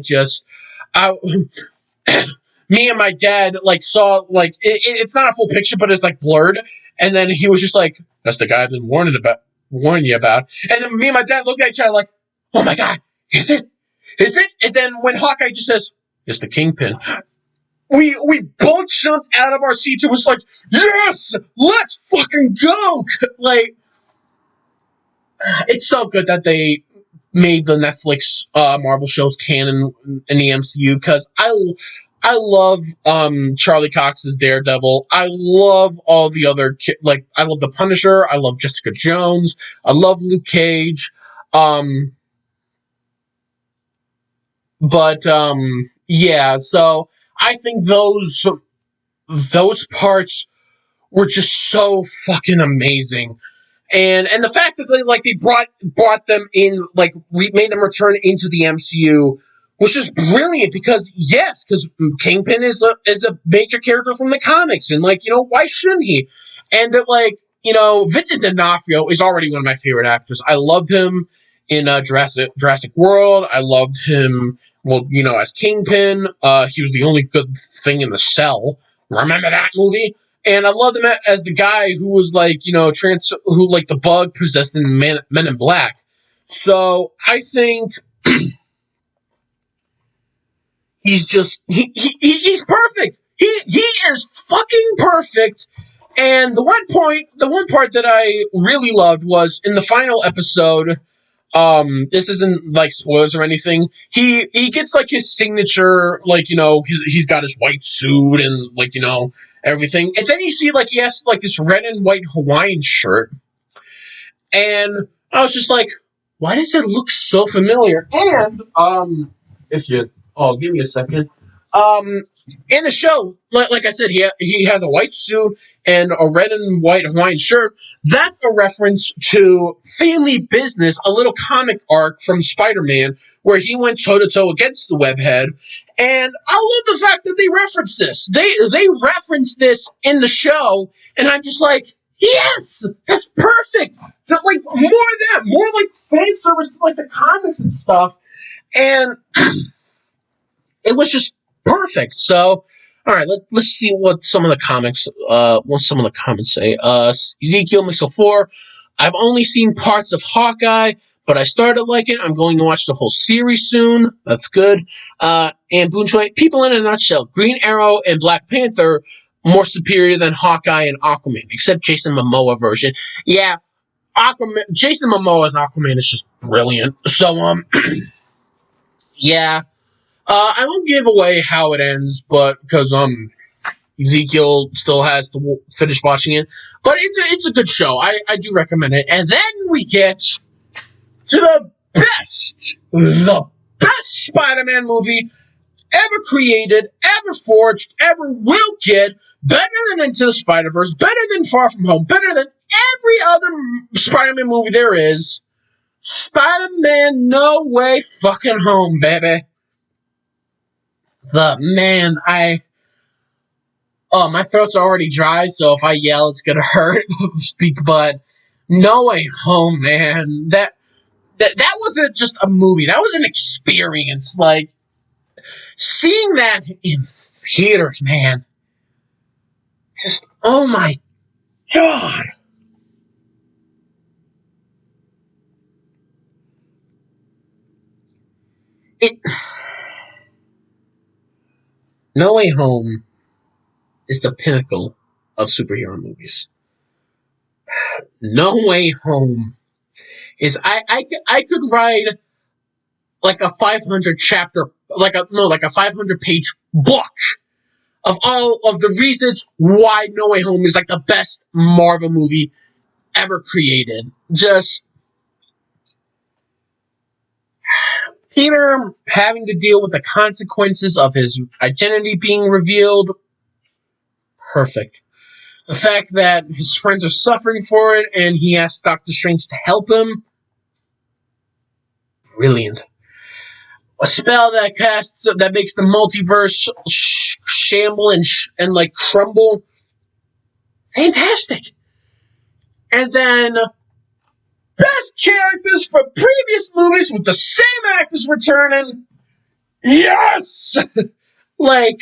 me and my dad saw it's not a full picture, but it's blurred, and then he was just like, "That's the guy I've been warning you about." And then me and my dad looked at each other like, "Oh my god, is it? Is it?" And then when Hawkeye just says, "It's the Kingpin," we both jumped out of our seats and was like, "Yes, let's fucking go!" It's so good that they made the Netflix Marvel shows canon in the MCU, because I love Charlie Cox's Daredevil. I love all the other I love the Punisher. I love Jessica Jones. I love Luke Cage. Yeah. So I think those parts were just so fucking amazing. And the fact that they brought them in, made them return into the MCU, was just brilliant, because Kingpin is a major character from the comics, and why shouldn't he? And that Vincent D'Onofrio is already one of my favorite actors. I loved him in Jurassic World. I loved him as Kingpin. He was the only good thing in the Cell. Remember that movie? And I loved him as the guy who was the bug possessed in Men in Black. So I think he's he's perfect. He is fucking perfect. And the one part that I really loved was in the final episode. This isn't spoilers or anything. He gets his signature, he's got his white suit and everything. And then you see he has this red and white Hawaiian shirt. And I was just like, why does it look so familiar? And give me a second. In the show, like I said, he has a white suit and a red and white Hawaiian shirt. That's a reference to Family Business, a little comic arc from Spider-Man, where he went toe-to-toe against the Webhead. And I love the fact that they referenced this. They referenced this in the show, and I'm just like, yes, that's perfect. That, more fan service to the comics and stuff. And it was just perfect. So, all right, let's see what some of the comments say. Ezekiel Mixel 4. I've only seen parts of Hawkeye, but I started liking it. I'm going to watch the whole series soon. That's good. And Boonchoi, people in a nutshell. Green Arrow and Black Panther more superior than Hawkeye and Aquaman, except Jason Momoa version. Yeah, Jason Momoa's Aquaman is just brilliant. So, yeah. I won't give away how it ends, but because Ezekiel still has to finish watching it. But it's a good show. I do recommend it. And then we get to the best Spider-Man movie ever created, ever forged, ever will get. Better than Into the Spider-Verse, better than Far From Home, better than every other Spider-Man movie there is. Spider-Man No Way Fucking Home, baby. My throat's already dry, so if I yell, it's gonna hurt. But No Way Home, man. That wasn't just a movie. That was an experience. Seeing that in theaters, man. Just, oh my god. No Way Home is the pinnacle of superhero movies. No Way Home is I could write a 500 chapter, a 500 page book of all of the reasons why No Way Home is the best Marvel movie ever created. Just Peter having to deal with the consequences of his identity being revealed. Perfect. The fact that his friends are suffering for it and he asks Doctor Strange to help him. Brilliant. A spell that casts that makes the multiverse shamble and like crumble. Fantastic. And then best characters for previous movies with the same actors returning. Yes! Like,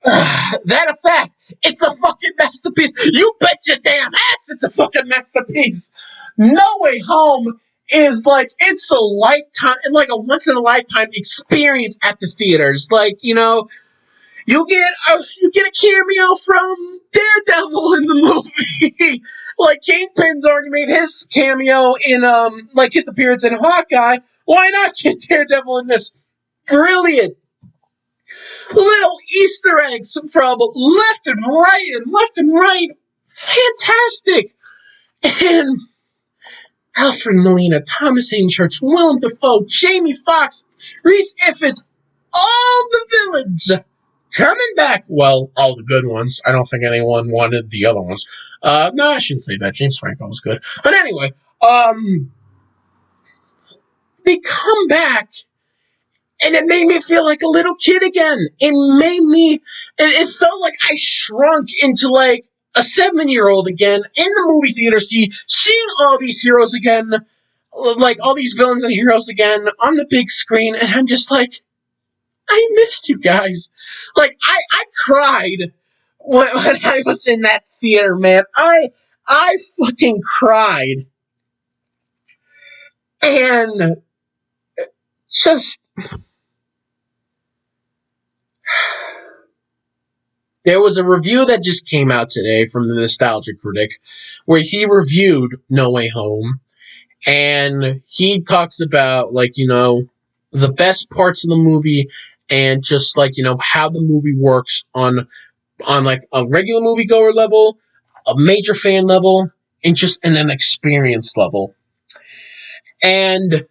that effect. It's a fucking masterpiece. You bet your damn ass it's a fucking masterpiece. No Way Home is like, it's a lifetime, like a once in a lifetime experience at the theaters. Like, you know, you get a cameo from Daredevil in the movie. Like, Kingpin's already made his cameo in like his appearance in Hawkeye. Why not get Daredevil in this? Brilliant. Little Easter eggs from left and right. Fantastic. And Alfred Molina, Thomas Hayden Church, Willem Dafoe, Jamie Foxx, Reese Ifans, all the villains coming back. Well, all the good ones. I don't think anyone wanted the other ones. No, I shouldn't say that. James Franco was good. But anyway, they come back. And it made me feel like a little kid again. It felt like I shrunk into like a 7-year-old again in the movie theater, seeing all these heroes again, like all these villains and heroes again on the big screen. And I'm just like, I missed you guys. Like, I cried when I was in that theater, man. I fucking cried. And just... There was a review that just came out today from the Nostalgia Critic where he reviewed No Way Home, and he talks about, like, you know, the best parts of the movie and just, like, you know, how the movie works on like a regular moviegoer level, a major fan level, and just in an experience level. And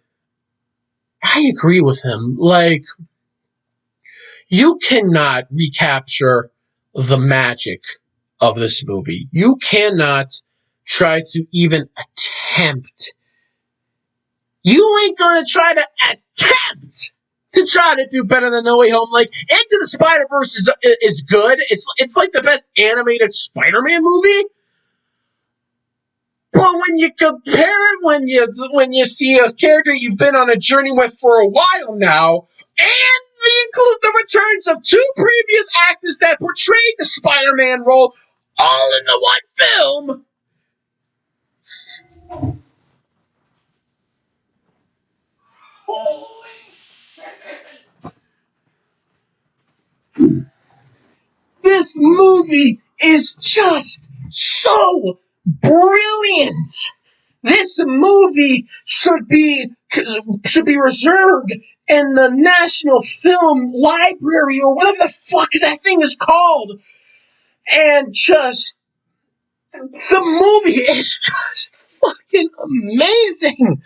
I agree with him. Like, you cannot recapture the magic of this movie. You cannot try to even attempt. You ain't gonna try to attempt to try to do better than No Way Home. Like, Into the Spider-Verse is good. It's like the best animated Spider-Man movie. But when you compare it, when you see a character you've been on a journey with for a while now, and they include the returns of 2 previous actors that portrayed the Spider-Man role all in the one film. Holy shit. This movie is just so brilliant. This movie should be reserved in the National Film Library or whatever the fuck that thing is called. And just, the movie is just fucking amazing.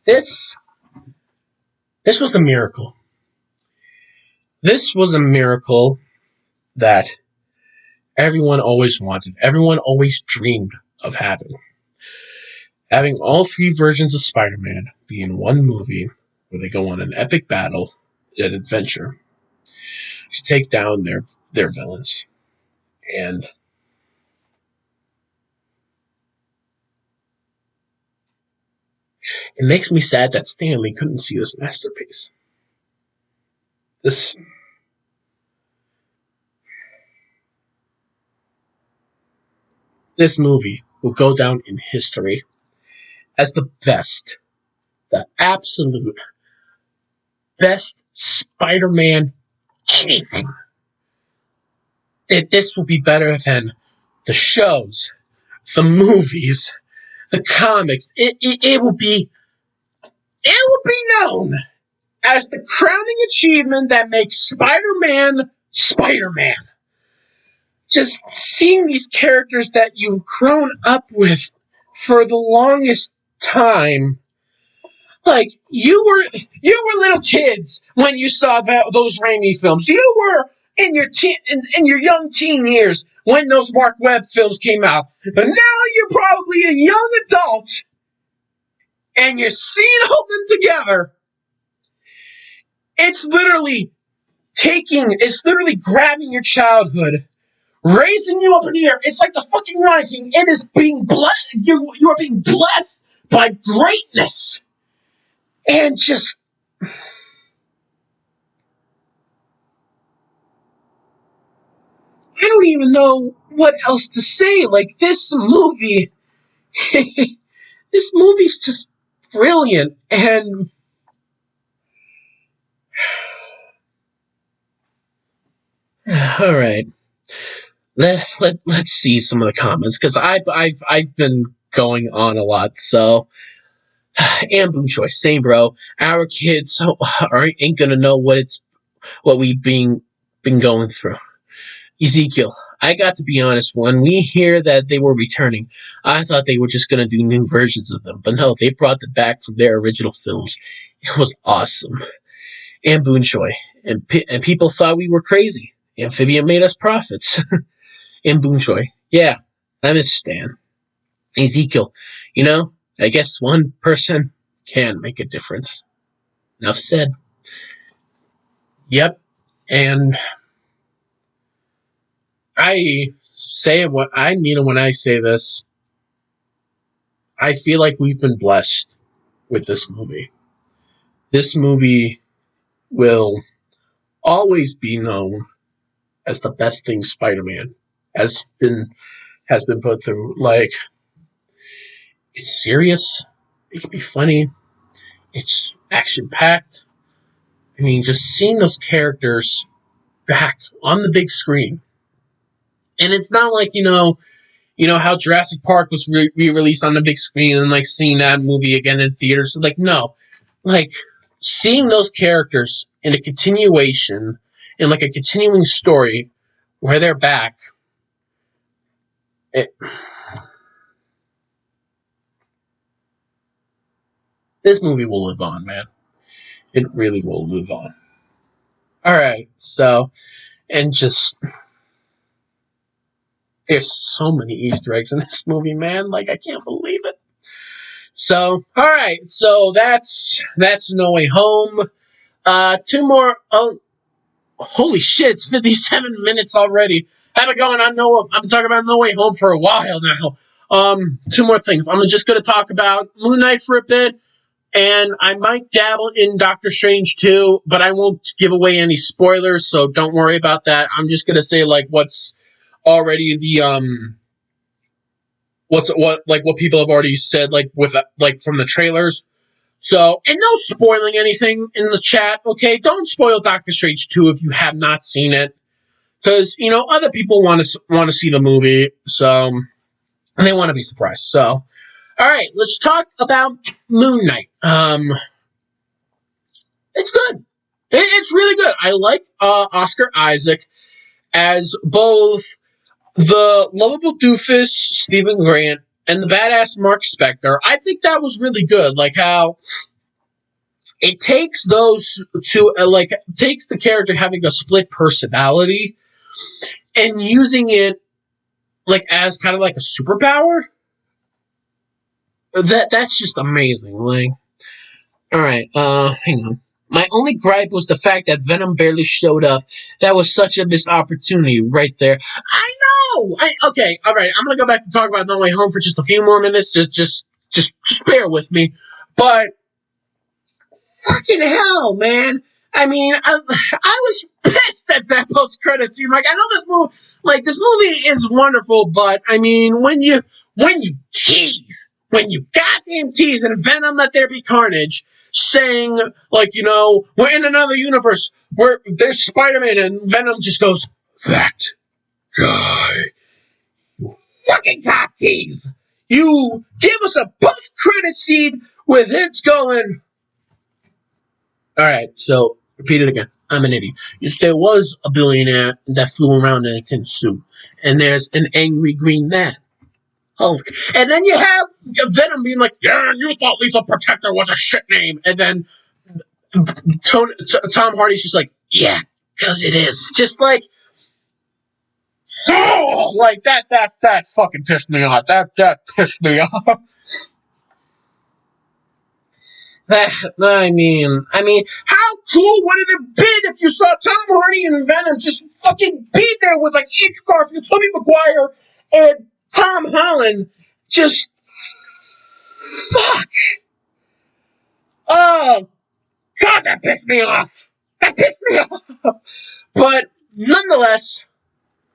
This was a miracle. This was a miracle that everyone always wanted. Everyone always dreamed of having. Having all 3 versions of Spider-Man be in one movie where they go on an epic battle, an adventure, to take down their villains. And it makes me sad that Stan Lee couldn't see this masterpiece. This movie will go down in history as the absolute best Spider-Man anything. This will be better than the shows, the movies, the comics. It will be known as the crowning achievement that makes Spider-Man Spider-Man. Just seeing these characters that you've grown up with for the longest time, like, you were little kids when you saw those Raimi films. You were in your young teen years when those Mark Webb films came out. And now you're probably a young adult, and you're seeing all them together. It's literally grabbing your childhood, raising you up in the air. It's like the fucking Lion King. It is being blessed. You are being blessed by greatness. And just, I don't even know what else to say. Like, this movie, this movie's just brilliant. And all right, let's see some of the comments, because I've been going on a lot. So, and Boom Choice, same bro. Our kids ain't gonna know what we've been going through. Ezekiel, I got to be honest, when we hear that they were returning, I thought they were just going to do new versions of them. But no, they brought them back from their original films. It was awesome. And Boon Choi. And people thought we were crazy. Amphibian made us prophets. And Boon Choi. Yeah, I miss Stan. Ezekiel, I guess one person can make a difference. Enough said. Yep. And I say what I mean when I say this. I feel like we've been blessed with this movie. This movie will always be known as the best thing Spider-Man has been put through. Like, it's serious. It can be funny. It's action-packed. I mean, just seeing those characters back on the big screen. And it's not like, how Jurassic Park was re-released on the big screen, and like seeing that movie again in theaters. Like, no, like seeing those characters in a continuation, in like a continuing story where they're back. This movie will live on, man. It really will live on. All right, so, and just, there's so many Easter eggs in this movie, man. Like, I can't believe it. So, all right. So that's No Way Home. Two more. Oh, holy shit! It's 57 minutes already. I've been going on I've been talking about No Way Home for a while now. Two more things. I'm just going to talk about Moon Knight for a bit, and I might dabble in Doctor Strange too, but I won't give away any spoilers, so don't worry about that. I'm just going to say like what's already the what people have already said, like with like from the trailers. So, and no spoiling anything in the chat, okay? Don't spoil Doctor Strange 2 if you have not seen it, because other people want to see the movie, so and they want to be surprised. So, all right, let's talk about Moon Knight. It's good. It's really good. I like Oscar Isaac as both the lovable doofus Stephen Grant and the badass Mark Spector. I think that was really good. Like how it takes those two, takes the character having a split personality and using it like as kind of like a superpower. That's just amazing. Like, all right, hang on. My only gripe was the fact that Venom barely showed up. That was such a missed opportunity right there. I know. Okay, all right. I'm gonna go back to talk about No Way Home for just a few more minutes. Just bear with me. But fucking hell, man. I mean, I was pissed at that post-credit scene. Like, I know this movie is wonderful, but I mean, when you goddamn tease in Venom Let There Be Carnage, saying, like, we're in another universe where there's Spider-Man, and Venom just goes, that guy, you fucking cock tease. You give us a post-credit scene with it going. Alright, so, repeat it again. I'm an idiot. Yes, there was a billionaire that flew around in a tin suit, and there's an angry green man. Hulk. And then you have Venom being like, yeah, you thought Lethal Protector was a shit name. And then Tom Hardy's just like, yeah, because it is. Just like, oh, like that fucking pissed me off. That pissed me off. I mean, how cool would it have been if you saw Tom Hardy and Venom just fucking be there with like Andrew Garfield, Tobey Maguire, and Tom Holland? Just fuck. Oh God, that pissed me off. That pissed me off. But nonetheless,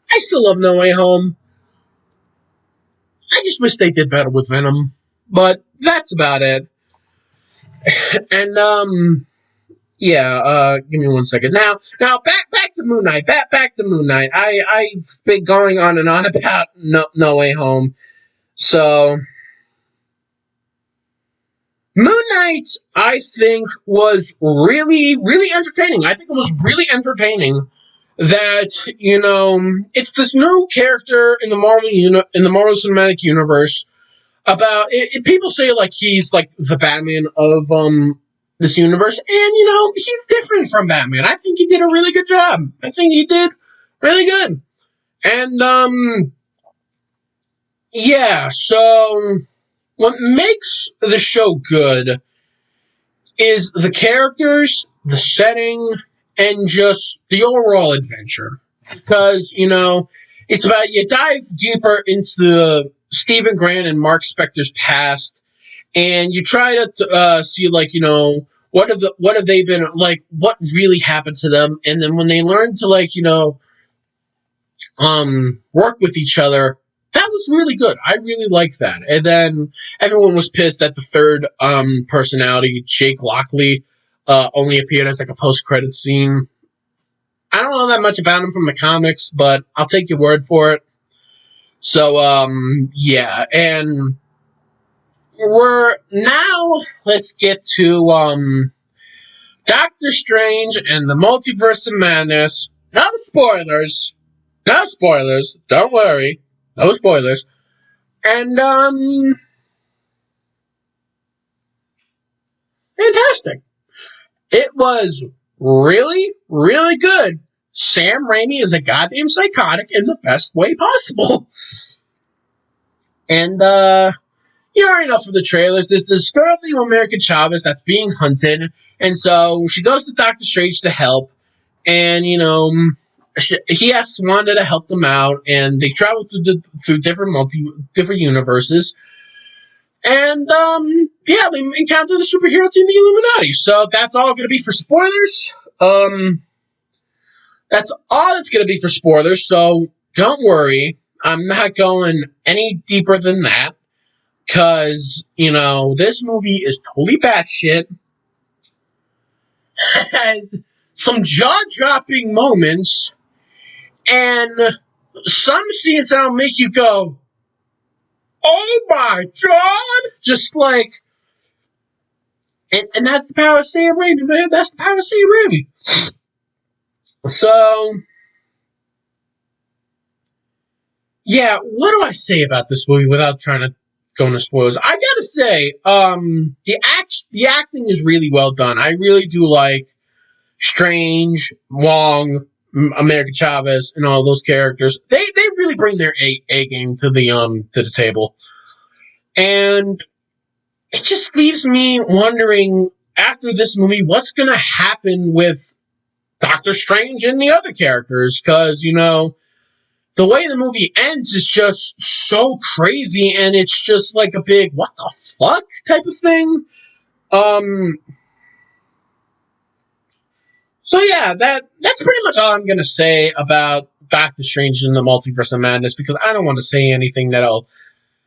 I still love No Way Home. I just wish they did better with Venom. But that's about it. And give me 1 second. Now back to Moon Knight. Back to Moon Knight. I've been going on and on about No Way Home. So Moon Knight, I think, was really, really entertaining. I think it was really entertaining that, it's this new character in the Marvel Cinematic Universe. About it, people say like he's like the Batman of this universe, and he's different from Batman. I think he did a really good job. I think he did really good. And so what makes the show good is the characters, the setting, and just the overall adventure. Because, it's about you dive deeper into Stephen Grant and Mark Spector's past, and you try to see, like, what have they been like, what really happened to them, and then when they learn to, like, work with each other, that was really good. I really liked that. And then everyone was pissed that the third personality, Jake Lockley, only appeared as like a post-credit scene. I don't know that much about him from the comics, but I'll take your word for it. So, and let's get to, Doctor Strange and the Multiverse of Madness. No spoilers, don't worry, no spoilers. And, fantastic. It was really, really good. Sam Raimi is a goddamn psychotic in the best way possible. And, you already know from the trailers, there's this girl named America Chavez that's being hunted, and so she goes to Doctor Strange to help, and, he asks Wanda to help them out, and they travel through different universes, and, they encounter the superhero team, the Illuminati. So that's all going to be for spoilers. That's all that's going to be for spoilers, so don't worry. I'm not going any deeper than that, because, this movie is totally batshit. Has some jaw-dropping moments, and some scenes that'll make you go, oh my God! Just like, and that's the power of Sam Raimi, man. That's the power of Sam Raimi. So, what do I say about this movie without trying to go into spoilers? I gotta say, the acting is really well done. I really do like Strange, Wong, America Chavez, and all those characters. They really bring their A game to the table, and it just leaves me wondering after this movie what's gonna happen with Doctor Strange and the other characters, because, the way the movie ends is just so crazy, and it's just like a big, what the fuck type of thing. That's pretty much all I'm going to say about Doctor Strange and the Multiverse of Madness, because I don't want to say anything that'll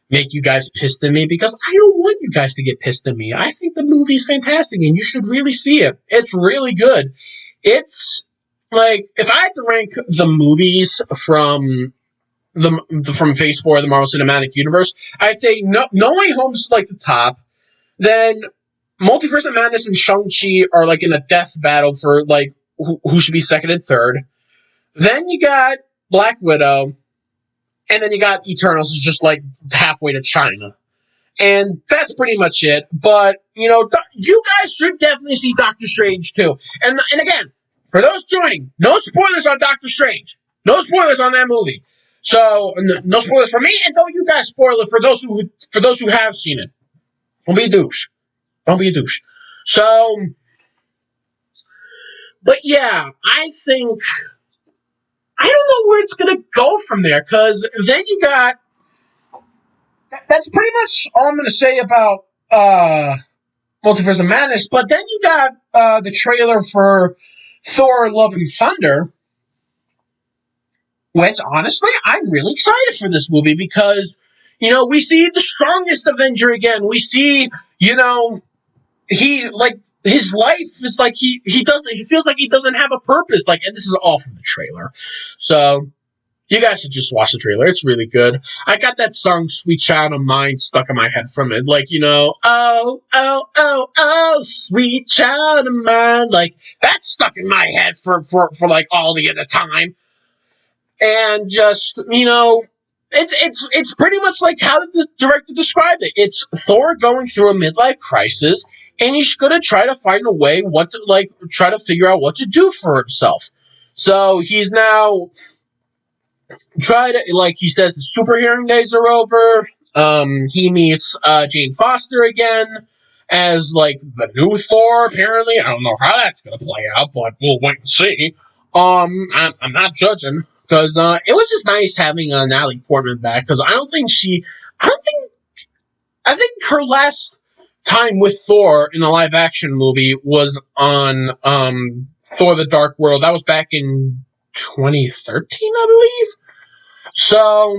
make you guys pissed at me, because I don't want you guys to get pissed at me. I think the movie's fantastic, and you should really see it. It's really good. It's like, if I had to rank the movies from Phase 4 of the Marvel Cinematic Universe, I'd say No Way Home's like the top. Then Multiverse of Madness and Shang-Chi are like in a death battle for like who should be second and third. Then you got Black Widow, and then you got Eternals is just like halfway to China. And that's pretty much it. But, you know, you guys should definitely see Doctor Strange too. And again, for those joining, no spoilers on Doctor Strange. No spoilers on that movie. So no spoilers for me, and don't you guys spoil it for those who have seen it. Don't be a douche. Don't be a douche. So, but yeah, I think I don't know where it's gonna go from there, because then you got. That's pretty much all I'm gonna say about Multiverse of Madness. But then you got the trailer for Thor: Love and Thunder, which honestly I'm really excited for this movie because you know we see the strongest Avenger again. We see he like his life is like he feels like he doesn't have a purpose. Like, and this is all from the trailer, so. You guys should just watch the trailer. It's really good. I got that song "Sweet Child of Mine" stuck in my head from it. Like, oh, oh, oh, oh, sweet child of mine. Like, that's stuck in my head for like all the other time. And just, it's pretty much like how the director described it. It's Thor going through a midlife crisis, and he's going to try to find a way try to figure out what to do for himself. So he's now... he says, the superhero days are over. He meets Jane Foster again as like the new Thor. Apparently, I don't know how that's gonna play out, but we'll wait and see. I'm not judging because it was just nice having Natalie Portman back because I think her last time with Thor in a live action movie was on Thor: The Dark World. That was back in 2013, I believe. So,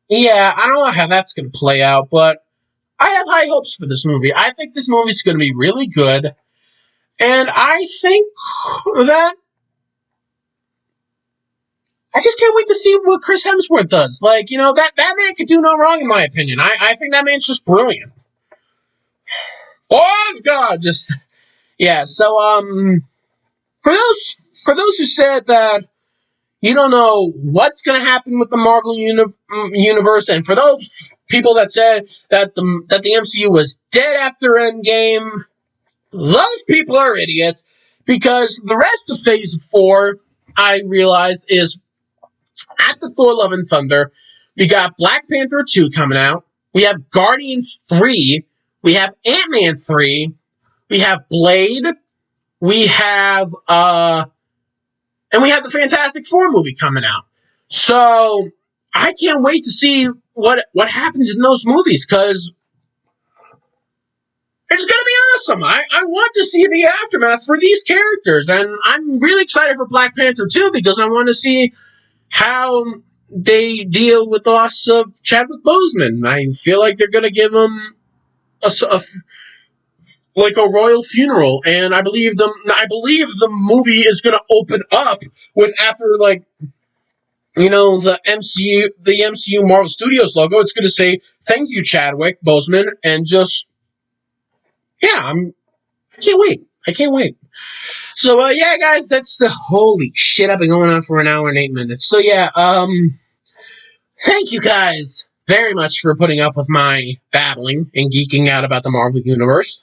yeah, I don't know how that's going to play out, but I have high hopes for this movie. I think this movie's going to be really good, and I think that I just can't wait to see what Chris Hemsworth does. Like, that man could do no wrong, in my opinion. I think that man's just brilliant. Oh, God, yeah, so, for those who said that you don't know what's going to happen with the Marvel universe, and for those people that said that the MCU was dead after Endgame, those people are idiots, because the rest of Phase 4, I realize, is after Thor: Love and Thunder. We got Black Panther 2 coming out. We have Guardians 3. We have Ant-Man 3. We have Blade. We have and we have the Fantastic Four movie coming out. So I can't wait to see what happens in those movies, because it's going to be awesome. I want to see the aftermath for these characters. And I'm really excited for Black Panther 2 because I want to see how they deal with the loss of Chadwick Boseman. I feel like they're going to give him a royal funeral, and I believe the movie is going to open up with, after the MCU Marvel Studios logo, it's going to say "Thank you, Chadwick Boseman," and just I can't wait. So yeah, guys, that's the holy shit. I've been going on for an hour and 8 minutes. So yeah, thank you guys very much for putting up with my babbling and geeking out about the Marvel Universe.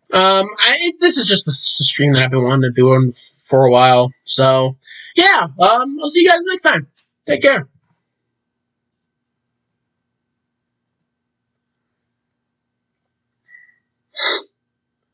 This is just the stream that I've been wanting to do for a while. So, yeah, I'll see you guys next time. Take care.